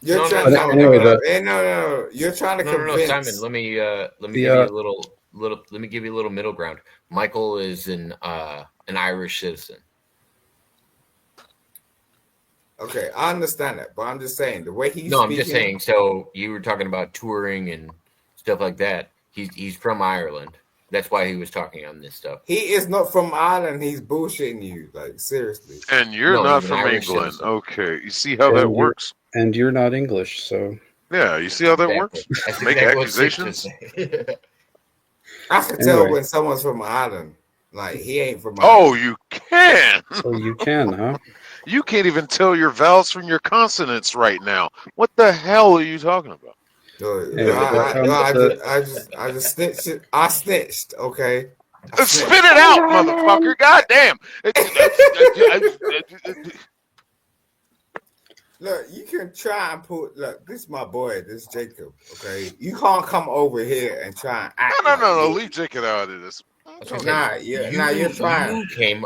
You're trying to You're trying to convince. Simon, let me give you a little. Let me give you a little middle ground. Michael is an Irish citizen. Okay, I understand that, but I'm just saying the way he's. No, I'm just saying. So you were talking about touring and stuff like that. He's from Ireland. That's why he was talking on this stuff. He is not from Ireland. He's bullshitting you, like seriously. And you're not from England. Citizen. Okay, you see how that works? And you're not English, so. Yeah, you see how that works? That's Make exactly accusations. I can tell when someone's from Ireland. Like he ain't from Ireland. Oh, you can. So you can, huh? You can't even tell your vowels from your consonants right now. What the hell are you talking about? I just snitched it. I snitched, okay? Spit it out, motherfucker. Goddamn. Look, you can try and look, this is my boy, this is Jacob, okay? You can't come over here and try and act. No, leave Jacob out of this. You're trying.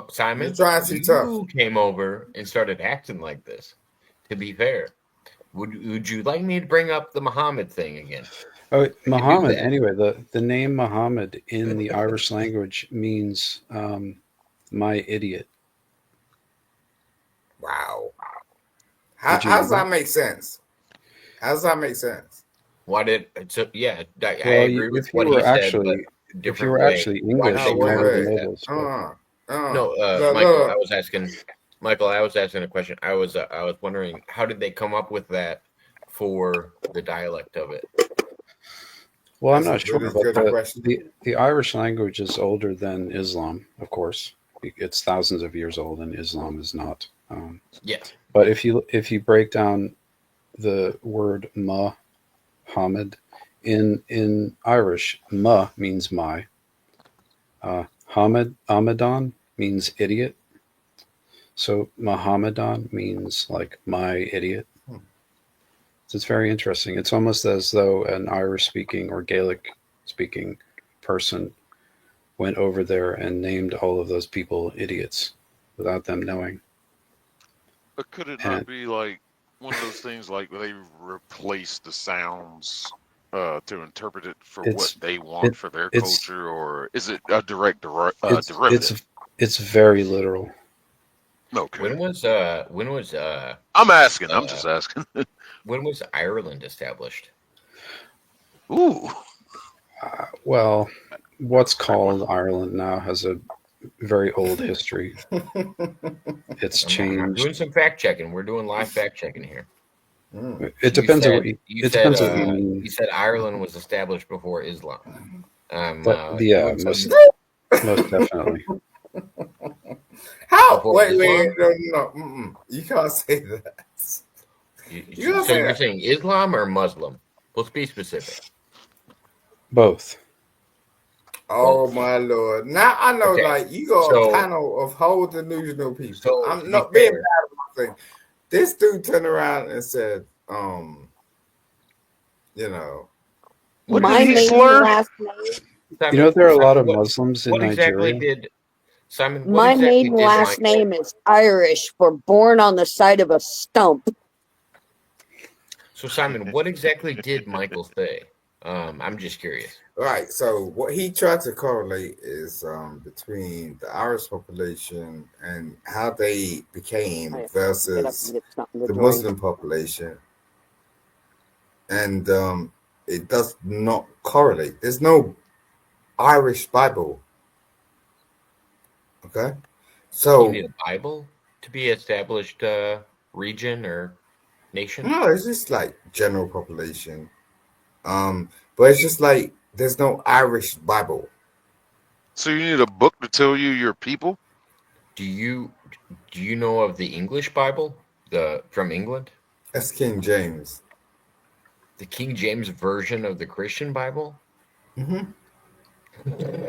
Simon. You're trying to tough. You came over and started acting like this. To be fair, would you like me to bring up the Muhammad thing again? Oh, Muhammad. Anyway, the name Muhammad in the Irish language means my idiot. Wow. How does that make sense? How does that make sense? Why did I agree with what he said. If you were actually English, you might have known this. Michael, I was asking a question. I was wondering, how did they come up with that for the dialect of it? Well, I'm not sure, but the Irish language is older than Islam, of course. It's thousands of years old, and Islam is not. Yes. But if you break down the word Muhammad in Irish, ma means my. Hamadan means idiot. So Mohammedan means like my idiot. So it's very interesting. It's almost as though an Irish speaking or Gaelic speaking person went over there and named all of those people idiots without them knowing. But could it not be like one of those things like they replace the sounds to interpret it for what they want for their culture, or is it a direct derivative? It's very literal. Okay. When was I'm asking. I'm just asking. When was Ireland established? Ooh. Well, what's called Ireland now has a very old history. It's changed. I'm doing some fact checking. We're doing live fact checking here. It depends on what you mean. You said Ireland was established before Islam. Most definitely. How? Before Wait, Islam? no. You can't say that. You can't So say you're that. saying Islam or Muslim? Let's be specific. Both. Oh Both. my lord! Now I know, Okay. like you got a So panel of whole delusional people. so to I'm be not being fair, bad about thing. This dude turned around and said, you know, What did My he maiden slur? last name. You know, there are a lot of What Muslims in what exactly Nigeria. did Simon? What My exactly maiden did last Michael? name is Irish for born on the side of a stump. So Simon, what exactly did Michael say? I'm just curious. right. So what he tried to correlate is between the Irish population and how they became I have to get up and versus get something to the drink. Muslim population, and it does not correlate. There's no Irish Bible. Okay, You so need a Bible to be established region or nation. no, it's just like general population. But it's just like there's no Irish Bible. So you need a book to tell you your people? Do you do you know of the English Bible, the from England, That's King James. the King James version of the Christian Bible? Hmm.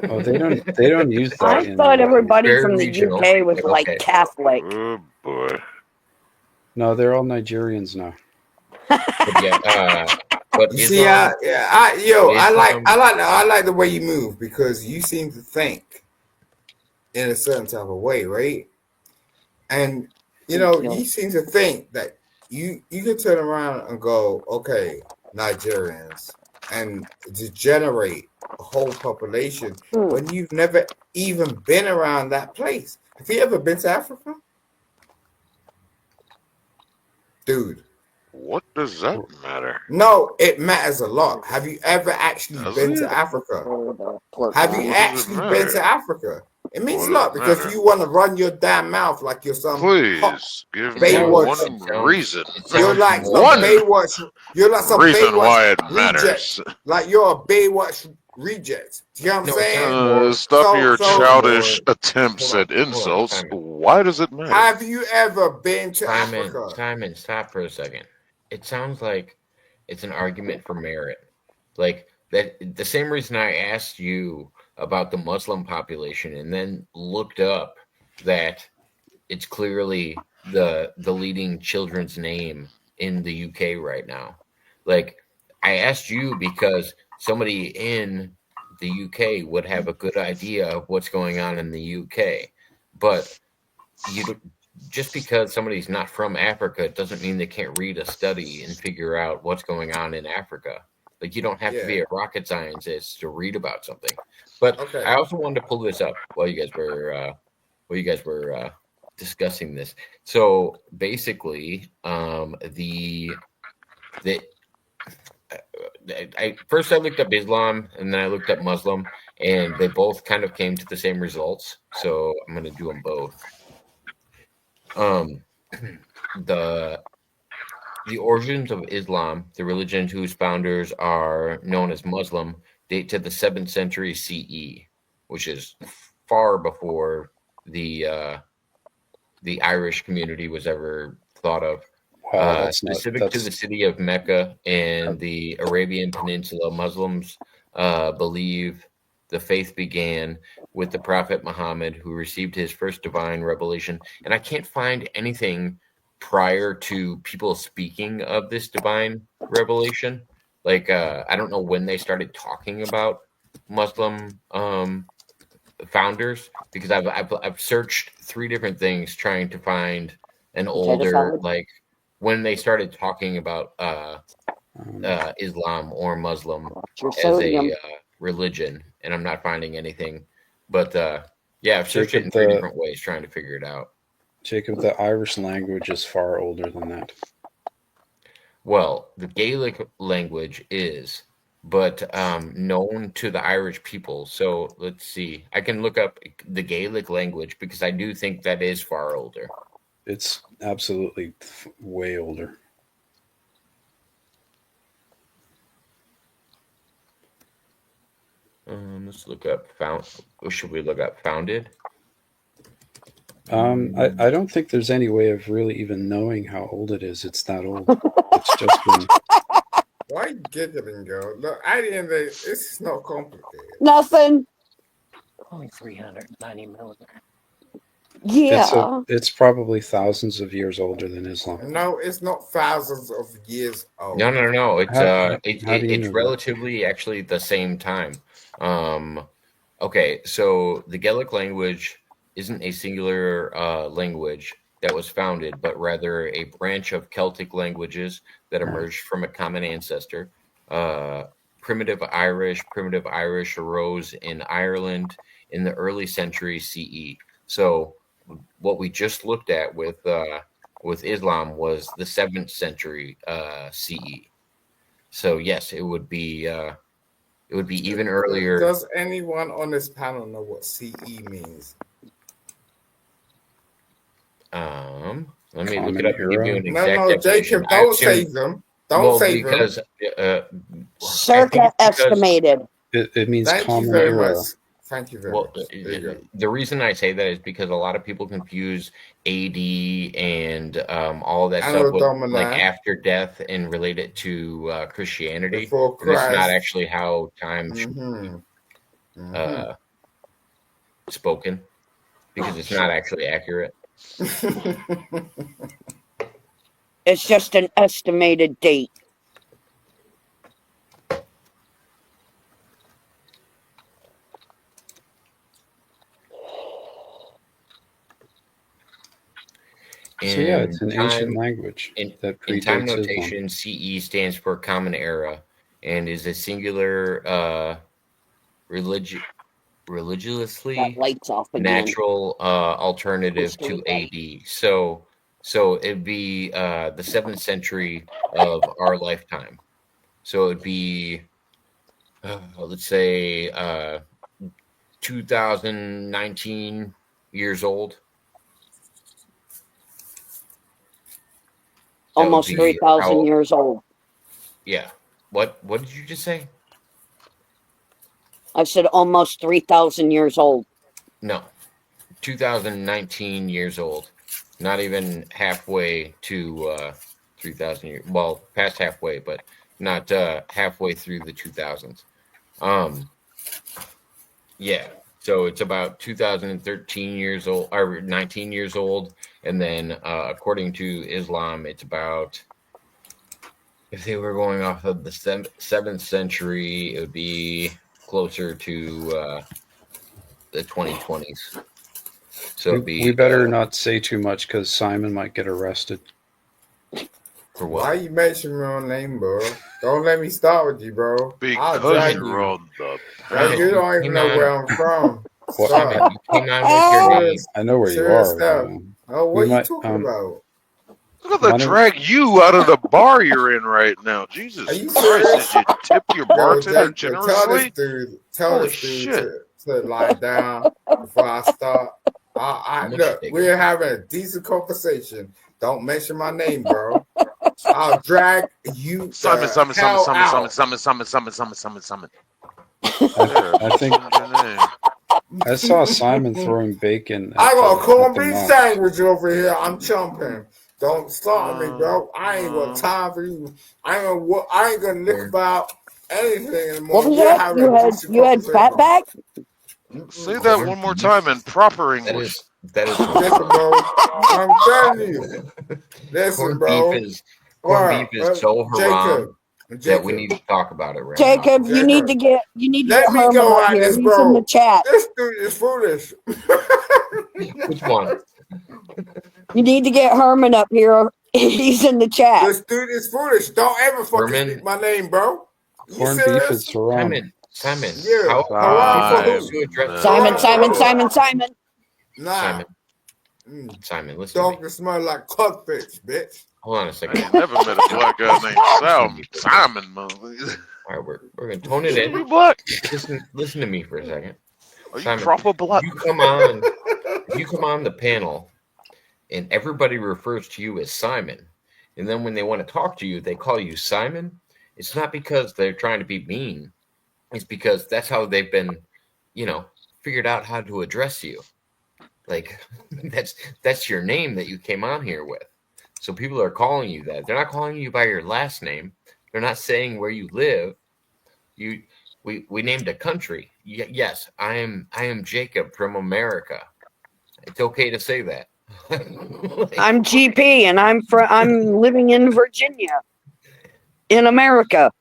Oh, they don't use that I in thought the UK. everybody Very from the regional, UK was but like okay. Catholic. Oh boy. No, they're all Nigerians now. But yeah, but You see, Islam, but Islam, I like the way you move because you seem to think in a certain type of way, right? And Thank you you. seem to think that you can turn around and go, okay, Nigerians, and to generate a whole population Hmm. when you've never even been around that place. Have you ever been to Africa, dude? What does that matter? No, it matters a lot. Have you ever actually Does been it? to Africa? For the plug Have you What line. does it actually been matter? to Africa? It means What a does it lot because matter? you want to run your damn mouth like you're some hot Please give it me sounds Baywatch. it one sounds reason. it You're sounds like some more One Baywatch. You're like some reason Baywatch why it reject. matters. Like you're a Baywatch reject. Do you know what I'm no, it saying? sounds more Stop your it sounds childish more attempts at hold on, insults. Simon. Why does it matter? Have you ever been to Simon, Africa? Simon, stop for a second. It sounds like it's an argument for merit. Like that the same reason I asked you about the Muslim population and then looked up that it's clearly the leading children's name in the UK right now. Like I asked you because somebody in the UK would have a good idea of what's going on in the UK. But you don't- just because somebody's not from Africa doesn't mean they can't read a study and figure out what's going on in Africa. Like you don't have to Yeah. be a rocket scientist to read about something. But Okay. I also wanted to pull this up while you guys were discussing this. So basically, the I first I looked up Islam and then I looked up Muslim, and they both kind of came to the same results. So I'm going to do them both. Um, the the origins of Islam, the religion whose founders are known as Muslim, date to the 7th century CE, which is far before the Irish community was ever thought of. Wow, Specific to the city of Mecca and the Arabian Peninsula, Muslims believe the faith began with the Prophet Muhammad, who received his first divine revelation. And I can't find anything prior to people speaking of this divine revelation. Like, I don't know when they started talking about Muslim founders because I've searched 3 different things trying to find an Potato older salad. like when they started talking about um, Islam or Muslim Watch your as a sodium. religion, and I'm not finding anything. But yeah, I've searched it Jacob in 3 the different ways trying to figure it out. Jacob the Irish language is far older than that. Well, the Gaelic language is, but known to the Irish people. So let's see. I can look up the Gaelic language because I do think that is far older. It's absolutely way older. Let's look up found. Or should we look up founded? I don't think there's any way of really even knowing how old it is. It's that old. It's just been. Why you giggling, girl? Look, at the end of it, it's not complicated. Nothing. Only 390 milligrams. Yeah. It's probably thousands of years older than Islam. No, it's not thousands of years old. No. It's How do you it's know that? relatively actually the same time. Okay, so the Gaelic language isn't a singular language that was founded, but rather a branch of Celtic languages that emerged from a common ancestor. Primitive Irish arose in Ireland in the early century CE. So what we just looked at with Islam was the 7th century CE. So yes, it would be even earlier. Does anyone on this panel know what CE means? Let me look Common it up and give you era. an exact No, definition. Jacob, don't save them. Don't Well, save them. because I Circa think it's because estimated. It means Thank you common very era. much. Thank you very well, much. There you go. the reason I say that is because a lot of people confuse AD and all that Anno stuff with Domini. like after death and relate it to Christianity. Before And it's not Christ. actually how time should Mhm. spoken because it's not actually accurate. It's just an estimated date. So yeah, it's In an ancient time, language that in time predates Islam. notation, CE stands for Common Era and is a singular religiously That light's off again. natural alternative to History. AD. So it'd be the 7th century of our lifetime. So it'd be let's say 2019 years old. That would Almost be 3,000 how- years old. Yeah. What did you just say? I said almost 3,000 years old. No. 2019 years old. Not even halfway to 3,000 years. Well, past halfway, but not halfway through the 2000s. Yeah. So it's about 2013 years old, or 19 years old. And then according to Islam, it's about, if they were going off of the 7th century, it would be closer to the 2020s. So it'd be, We better not say too much because Simon might get arrested. for Why what? you mention my name, bro? Don't let me start with you, bro. I'll Because drag you're you. on the Like, you panel. don't even know where I'm from. What? Simon, Stop. you came on with your name. I know where you Serious are. stuff. Oh, what We are you might, talking about? Look at the Why don't- drag you out of the bar you're in right now. Jesus Are you Christ, serious? did you tip your Yo, bartender Jacob, tell this generously? dude Holy to lie down before I start. How much Look, you take? we're having a decent conversation. Don't mention my name, bro. I'll drag you Simon, the Simon, hell Simon, Simon, out. Simon, Simon, Simon, Simon, Simon, Simon. I think Your name. I saw Simon throwing bacon. I got a corned the beef Knox. sandwich over here. I'm chomping. Don't start me, bro. I ain't got time for you. I ain't gonna lick about anything anymore. What was We're that? having a decent You had conversation. fatback? Say that one more time in proper English. That is Listen, bro. I'm telling you. Listen, corned bro. beef is so haram that we need to talk about it right now. Jacob, you need to get Let me Herman go up at here. this, He's bro. in the chat. This dude is foolish. Which one? You need to get Herman up here. He's in the chat. This dude is foolish. Don't ever fucking Herman? speak my name, bro. You Corned beef serious? is haram. Simon. Yeah. How Haram are for you who? to address Simon. Nah. Simon, Mm. Simon, listen to Dog me. that smell like codfish, bitch. Hold on a I second. ain't never met a black guy named Simon, motherfucker. All right, we're gonna tone it Are you in. black? Listen to me for a second. Are you Simon, proper black? You come on the panel, and everybody refers to you as Simon, and then when they want to talk to you, they call you Simon. It's not because they're trying to be mean. It's because that's how they've been, figured out how to address you. Like that's your name that you came on here with. So people are calling you that. They're not calling you by your last name. They're not saying where you live. We named a country. Yes, I am Jacob from America. It's okay to say that. Like, I'm GP, and I'm living in Virginia, in America.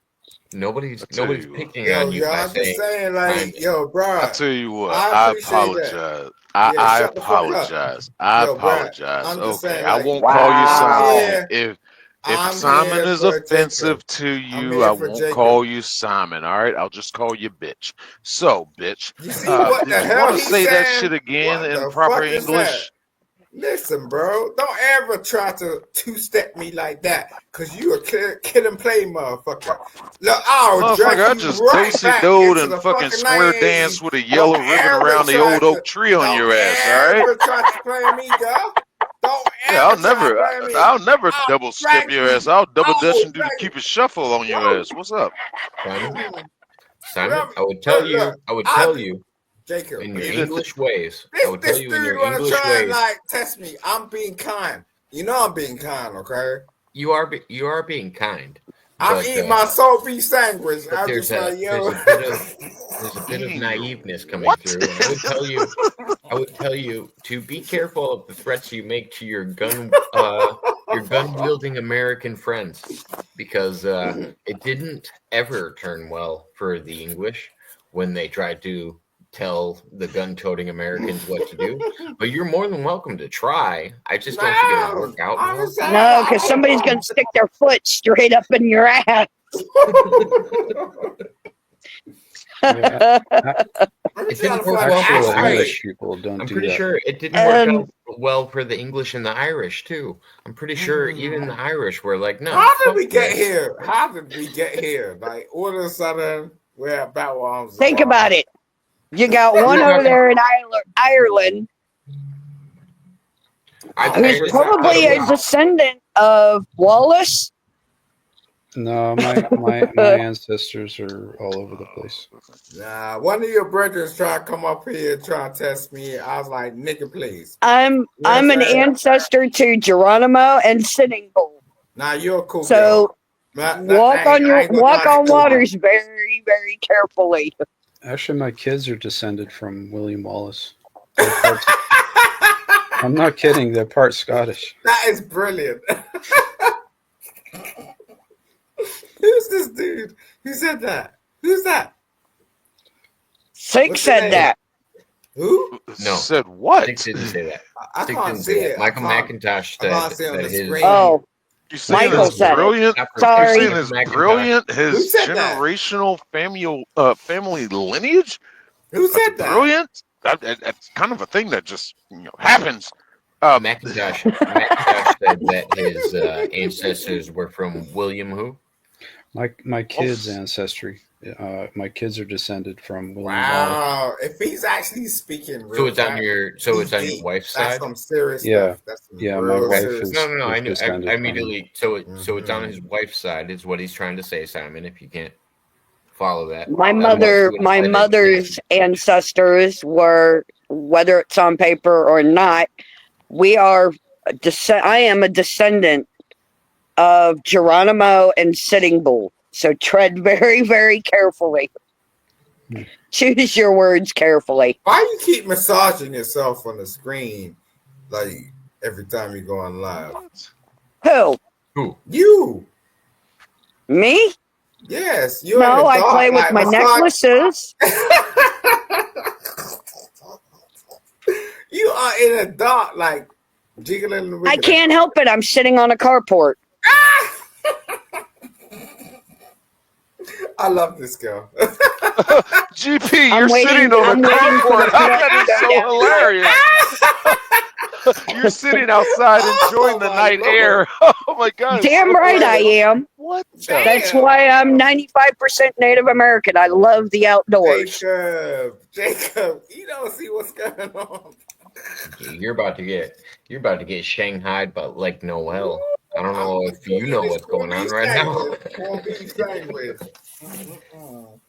nobody's tell you what. picking Yo, on you by I'm just saying, I'm- like, yo, bro. I tell you what, I I appreciate that. apologize. Yeah, I shut the fuck up. apologize. I Yo, bruh, apologize. I'm just Okay, saying, I like, won't call you Simon. Wow. here. If I'm Simon here is for offensive Jacob. to I'm you, here I for won't Jacob. call you Simon. All right, I'll just call you bitch. So, bitch, You see what the did you hell want to he say that saying? shit again What in the proper fuck is that? English? Listen, bro, don't ever try to two-step me like that, cause you a kid and play motherfucker. Look, I'll drag Motherfucker, I you just right do-si back doed into and the fucking fucking square 1980s. dance with a yellow Don't ribbon ever around the try old oak to, tree on don't your ass, all right? ever try to play me, girl. Don't Yeah, ever try to play me. I'll never I'll double step drag your you. ass. I'll double I'll dutch and do the drag you. keep it shuffle on your ass. What's up? Simon, I would Look, tell you Jacob, in your You did English ways. I would tell this you in your dude wanna English try and ways. like test me. I'm being kind. You know I'm being kind, okay? You are being kind. I'm But, eating my soul beef sandwich. but I'm there's just like, yo. a bit of Eating your naiveness coming what? through, and I would tell you to be careful of the threats you make to your gun wielding American friends, because it didn't ever turn well for the English when they tried to tell the gun-toting Americans what to do. But you're more than welcome to try. I just don't think it'll work out I'm well. just saying, No, because somebody's going to stick their foot straight up in your ass. Yeah, It didn't work Fuck well for actual the ass Irish. English people don't I'm do pretty that. sure it didn't work out well for the English and the Irish too. I'm pretty sure even the Irish were like, no. How did fuck we get this. here? How did we get here? Like all of a sudden, we're at battle arms. Think about it. You got one over there in Ireland who's probably a descendant of Wallace. No, my ancestors are all over the place. Nah, one of your brothers tried to come up here trying to test me. I was like, nigga, please. I'm an ancestor to Geronimo and Sitting Bull. Nah, you're a cool So girl. walk on waters very, very carefully. Actually, my kids are descended from William Wallace. I'm not kidding. They're part Scottish. That is brilliant. Who's this dude? Who said that? Who's that? Six said that. Who? No. Said what? Six didn't say that. I Six can't didn't see say that. it. Michael Macintosh said that his. Oh, You saying Michael his said brilliant? it. Sorry. You saying his brilliant, his generational family lineage? Who said that? Brilliant. That's kind of a thing that just happens. Macintosh said that his ancestors were from William who? My kids' ancestry. My kids are descended from William Wallace. Wow, if he's actually speaking real So it's on fact, your deep. wife's That's side. some serious Yeah, stuff. That's some yeah. My real wife serious is No. I is knew. descended I from him. immediately. So it's on his wife's side. Is what he's trying to say, Simon. If you can't follow that, My mother's ancestors were, whether it's on paper or not, I am a descendant of Geronimo and Sitting Bull. So tread very, very carefully. Choose your words carefully. Why you keep massaging yourself on the screen, like every time you go on live? Who? You. Me? Yes. You. No, I play with my necklaces. You are in a dark, like jiggling. I can't help it. I'm sitting on a carport. I love this girl. GP, you're sitting on a carport. That is so hilarious. You're sitting outside enjoying the night air. Oh my God. Damn right I am. What? That's why I'm 95% Native American. I love the outdoors. Jacob, you don't see what's going on. You're about to get shanghaied, but like Noel. I don't know if you know what's going on right now.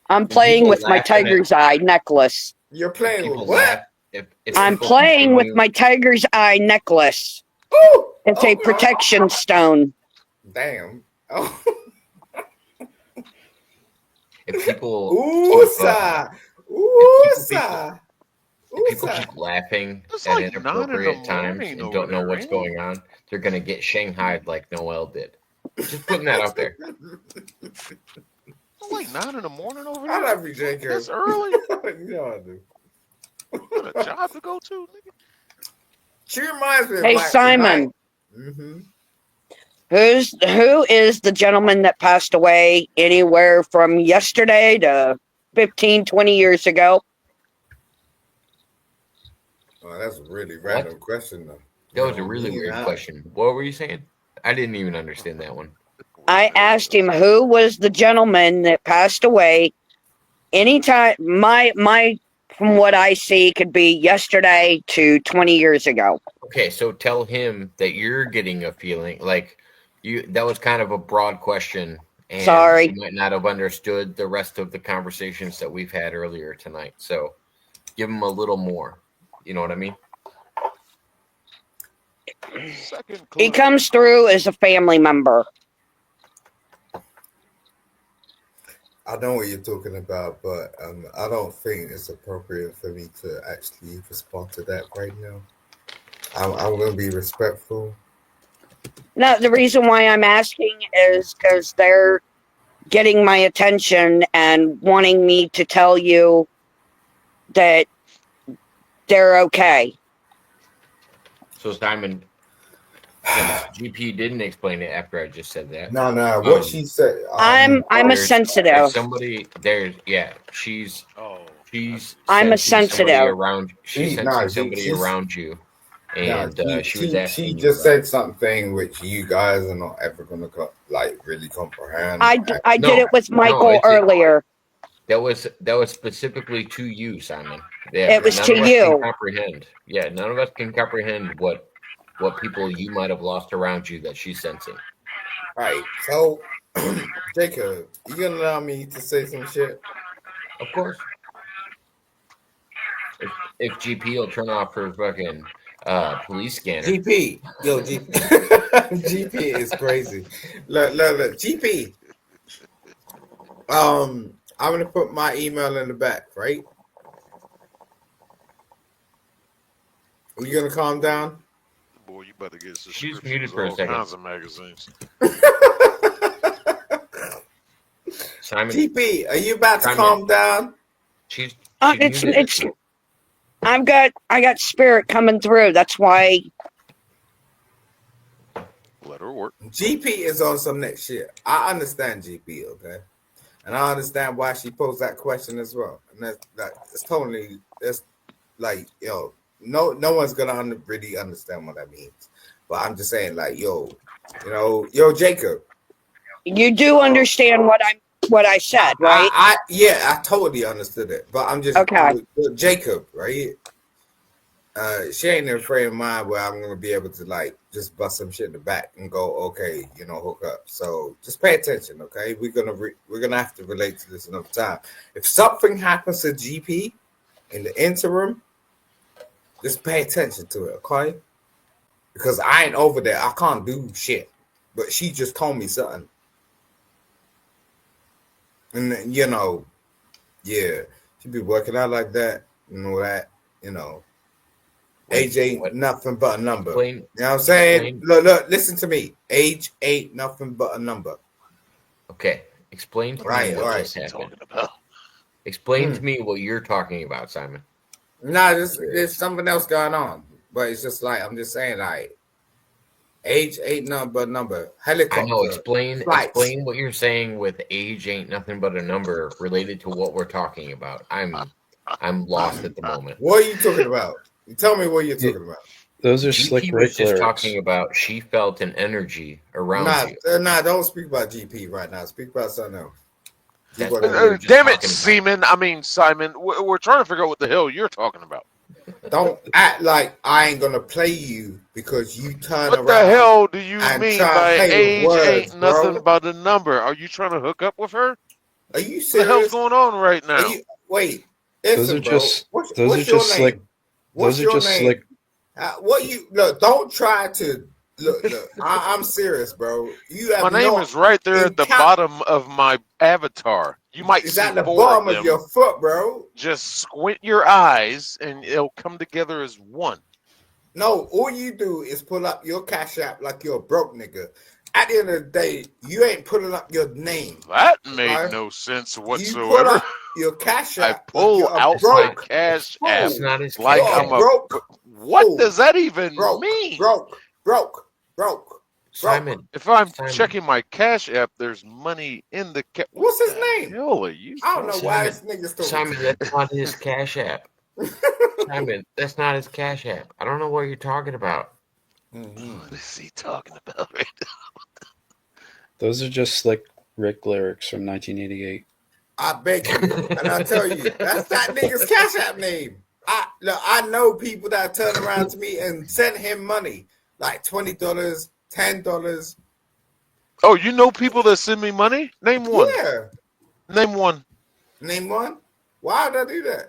I'm playing with my tiger's eye necklace. You're playing with what? if I'm people playing with continue, my tiger's eye necklace. Ooh, It's a okay. protection stone. Damn. Oh. if people Ooh, keep sa. if Ooh, people keep sa. if Ooh, people sa. keep laughing It's at like 9 in the inappropriate times morning and over don't know there, what's ain't it? going on, they're gonna get shanghaied like Noel did. Just putting that out there. It's like 9 in the morning over I there. love you, Jacob. That's early. You know I do. You got a job to go to, nigga. She reminds me of Hey, like Simon, Mm-hmm. who is the gentleman that passed away anywhere from yesterday to 15, 20 years ago? Oh, that's a really What? random question, though. That You was a know really me, weird I, question. What were you saying? I didn't even understand that one. I asked him who was the gentleman that passed away anytime. My from what I see could be yesterday to 20 years ago. Okay, so tell him that you're getting a feeling like you that was kind of a broad question and Sorry. you might not have understood the rest of the conversations that we've had earlier tonight. So give him a little more. You know what I mean? Second He clue. comes through as a family member. I know what you're talking about, but I don't think it's appropriate for me to actually respond to that right now. I'm going to be respectful. No, the reason why I'm asking is because they're getting my attention and wanting me to tell you that they're okay. So Simon, since GP didn't explain it after I just said that, No. What she said, I'm a there's sensitive. somebody there's yeah, she's Oh, I'm a sensing somebody sensitive. around she's she, sensing no, somebody she's, around you no, and she was she asking you just about said it. something which you guys are not ever going to like really comprehend. I did No, it with no, Michael earlier. that was specifically to you, Simon. Yeah, It was none to of us can you. comprehend. Yeah, none of us can comprehend what people you might have lost around you that she's sensing. Right. So, Jacob, you gonna allow me to say some shit? Of course, if GP will turn off her fucking police scanner. GP, yo, GP, GP is crazy. Look, GP. I'm gonna put my email in the back, right? Are you gonna calm down? boy, you better get She's subscriptions muted to for a all second. kinds of magazines. Simon, GP, are you about to chime in. calm down? She's It's muted. I got spirit coming through. That's why. Let her work. GP is on some next shit. I understand GP, okay, and I understand why she posed that question as well. And that's like, yo, no one's gonna really understand what that means. But I'm just saying, like, yo, yo, Jacob. You do understand what I said, right? Yeah, I totally understood it. But I'm just Okay. Jacob, right? She ain't in a frame of mind where I'm gonna be able to like just bust some shit in the back and go, okay, hook up. So just pay attention, okay? We're gonna have to relate to this another time. If something happens to GP in the interim, just pay attention to it, okay? Because I ain't over there. I can't do shit. But she just told me something. And yeah, she be working out like that, Age ain't What? nothing but a number. Explain. You know what I'm saying? Explain. Look, listen to me. Age ain't nothing but a number. Okay. Explain to Right, me what right. just happened. Talking about. Explain to me what you're talking about, Simon. Nah, there's something else going on. But it's just like, I'm just saying, like, age ain't nothing but a number. I know. Helicopter. Explain Flights. what you're saying with age ain't nothing but a number related to what we're talking about. I'm lost at the moment. What are you talking about? You tell me what you're Yeah, talking about. those are Slick GP was Rick just lyrics. talking about she felt an energy around you. Don't speak about GP right now. Speak about something else. That's what we were just Damn it, talking about. Seaman. I mean, Simon. We're trying to figure out what the hell you're talking about. Don't act like I ain't gonna play you because you turn What around the hell do you and mean try to by play with age words, ain't nothing bro. but a number? Are you trying to hook up with her? Are you What the hell's serious? going on right Are now? you wait? Those are Listen, bro. just What's your Slick. name? What's Those are your just name? slick. What you look? Don't try to look. I'm serious, bro. You My have name no is right there at the encounter. bottom of my avatar. You might It's see at the 4 of bottom of them. your foot, bro. Just squint your eyes, and it'll come together as one. No, all you do is pull up your Cash App like you're a broke nigga. At the end of the day, you ain't pulling up your name. That made Right? no sense You pull whatsoever. up your Cash I App like pull you're a out It's my not. broke Cash app It's fool. not his like cash You're I'm a app. a. broke What fool. does that even Broke, mean? broke, broke, broke, broke. Simon. If I'm Simon. checking my Cash app, there's money in the What What's his the name? hell are you I don't know talking why Simon. this nigga's talking Simon, to that's not his cash app. me. Simon, that's not his cash app. I don't know what you're talking about. What is he talking about? Those are just slick Rick lyrics from 1988. I beg you, and I tell you, that's that nigga's Cash App name. I know people that turn around to me and send him money, like $20, $10. Oh, you know people that send me money? Name one. Yeah, Name one. name one. Why would I do that?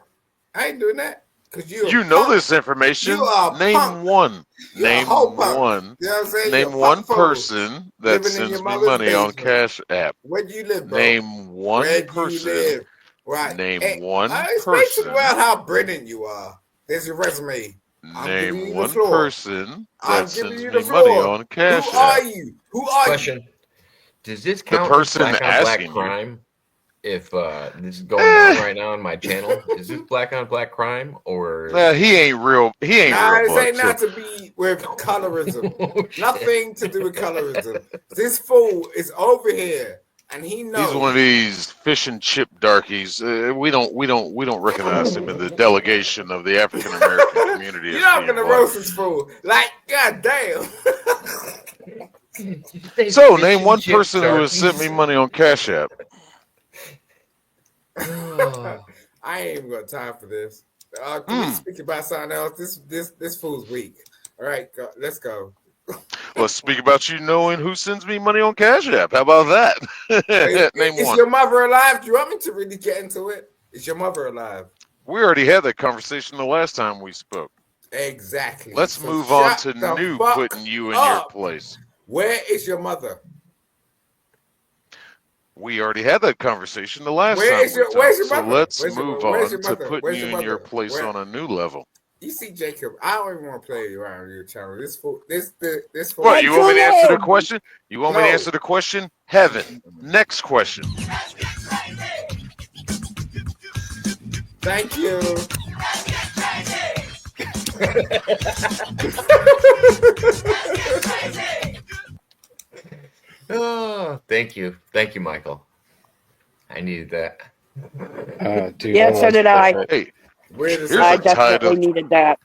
I ain't doing that because you're You a know punk. this information. You are a Name punk. one. You're Name a whole punk. one. You know what I'm saying? Name You're a one punk fool. person that Living in your sends me mother's money on basement. Cash App. Where do you live, bro? Name one Where do you person. live? Right. Name Hey, one explain to the person. world how brilliant you are. There's your resume. I'm giving Name you the one floor. person I'm that giving sends you the me money floor. on Who Cash are App. you? Who are you? Question: does this The count as person black on black asking you. crime? If this is going on right now on my channel, is this black on black crime or? He ain't real. He ain't Nah, real this buck. ain't So not to be with colorism. Oh, shit. Nothing to do with colorism. This fool is over here, and he knows. he's one of these fish and chip darkies. We don't recognize him in the delegation of the African American community. You're as not being gonna black. roast this fool. Like, goddamn. So name one person who has sent me money on Cash App. Oh. I ain't even got time for this. Can we speak about something else? This fool's weak. All right, let's go. Let's speak about you knowing who sends me money on Cash App. How about that? Name Is one. your mother alive? Do you want me to really get into it? Is your mother alive? We already had that conversation the last time we spoke. Exactly. Let's So move on shut to the new fuck putting you in up. your place. Where is your mother? We already had that conversation the last Where time is we your- talked. where's your So mother? let's Where's your- move where's on your to mother? putting Where's you your in your mother? place Where- on a new level. You see, Jacob, I don't even want to play around your channel. This fool, this fool. What, you want me to answer the question? You want me to No. answer the question? Heaven. Next question. Thank you. Oh, thank you, Michael. I needed that. Dude, Yeah, I so love did I. that. Hey, Where does here's I a tide definitely of needed that.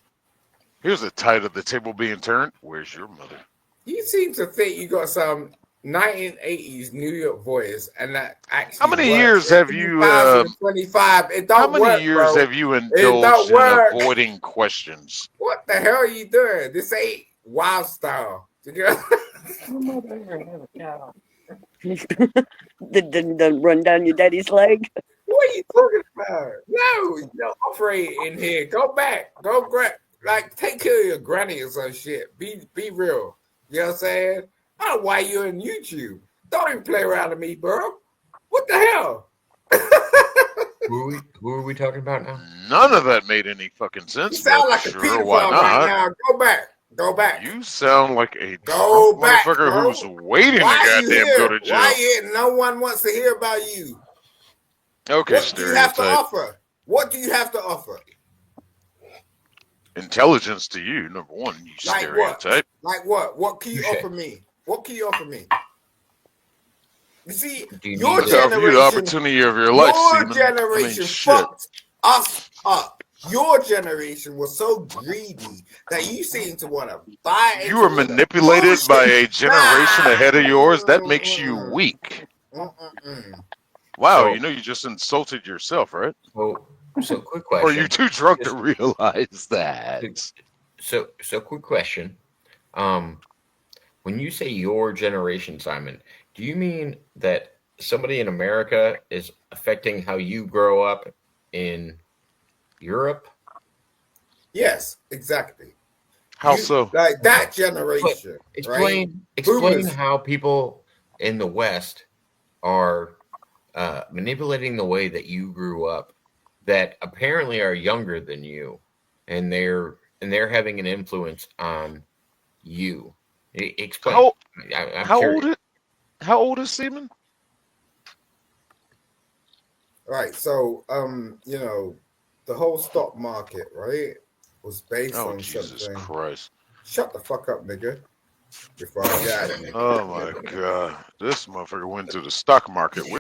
here's a tide of the table being turned. Where's your mother? You seem to think you got some 1980s New York voice, and that actually How many works years in have you 2025. It how don't many work, years bro. have you It indulged don't in work. avoiding questions? What the hell are you doing? This ain't wild style. The run down your daddy's leg. What are you talking about? No, you're operating in here. Go back. Go like take care of your granny or some shit. Be real. You know what I'm saying? I don't know why you're on YouTube. Don't even play around with me, bro. What the hell? Who are we talking about now? None of that made any fucking You sense. sound But like a sure, why pedophile right not? now. Go back. Go back. You sound like a Go drunk back, motherfucker bro. who's waiting Why to are you goddamn go here? to Why jail. you here? No one wants to hear about you. Okay, What do you have to stereotype. offer? What do you have to offer? Intelligence to you, number one, you Like stereotype. what? Like what? What can you Touche. offer me? What can you offer me? You see, Do you your need Look, I'll give you the generation, opportunity of your life, your Seaman. generation shit. fucked us up. Your generation was so greedy that you seem to want to buy. You were manipulated by a generation ahead of yours. That makes you Mm-mm. weak. Mm-mm. Wow, So- you know you just insulted yourself, right? So quick Or are question. you too drunk to realize that? So quick question. When you say your generation, Simon, do you mean that somebody in America is affecting how you grow up in Europe? Yes, exactly. How so? Like that But generation, right? explain Boomers. how people in the West are manipulating the way that you grew up, that apparently are younger than you, and they're having an influence on you. Explain. How I'm how old curious. it? How old is Seaman? Right. So, the whole stock market, right, was based Oh on Jesus something. Christ! Shut the fuck up, nigga. Before I get out of here. Oh my God! This motherfucker went to the stock market.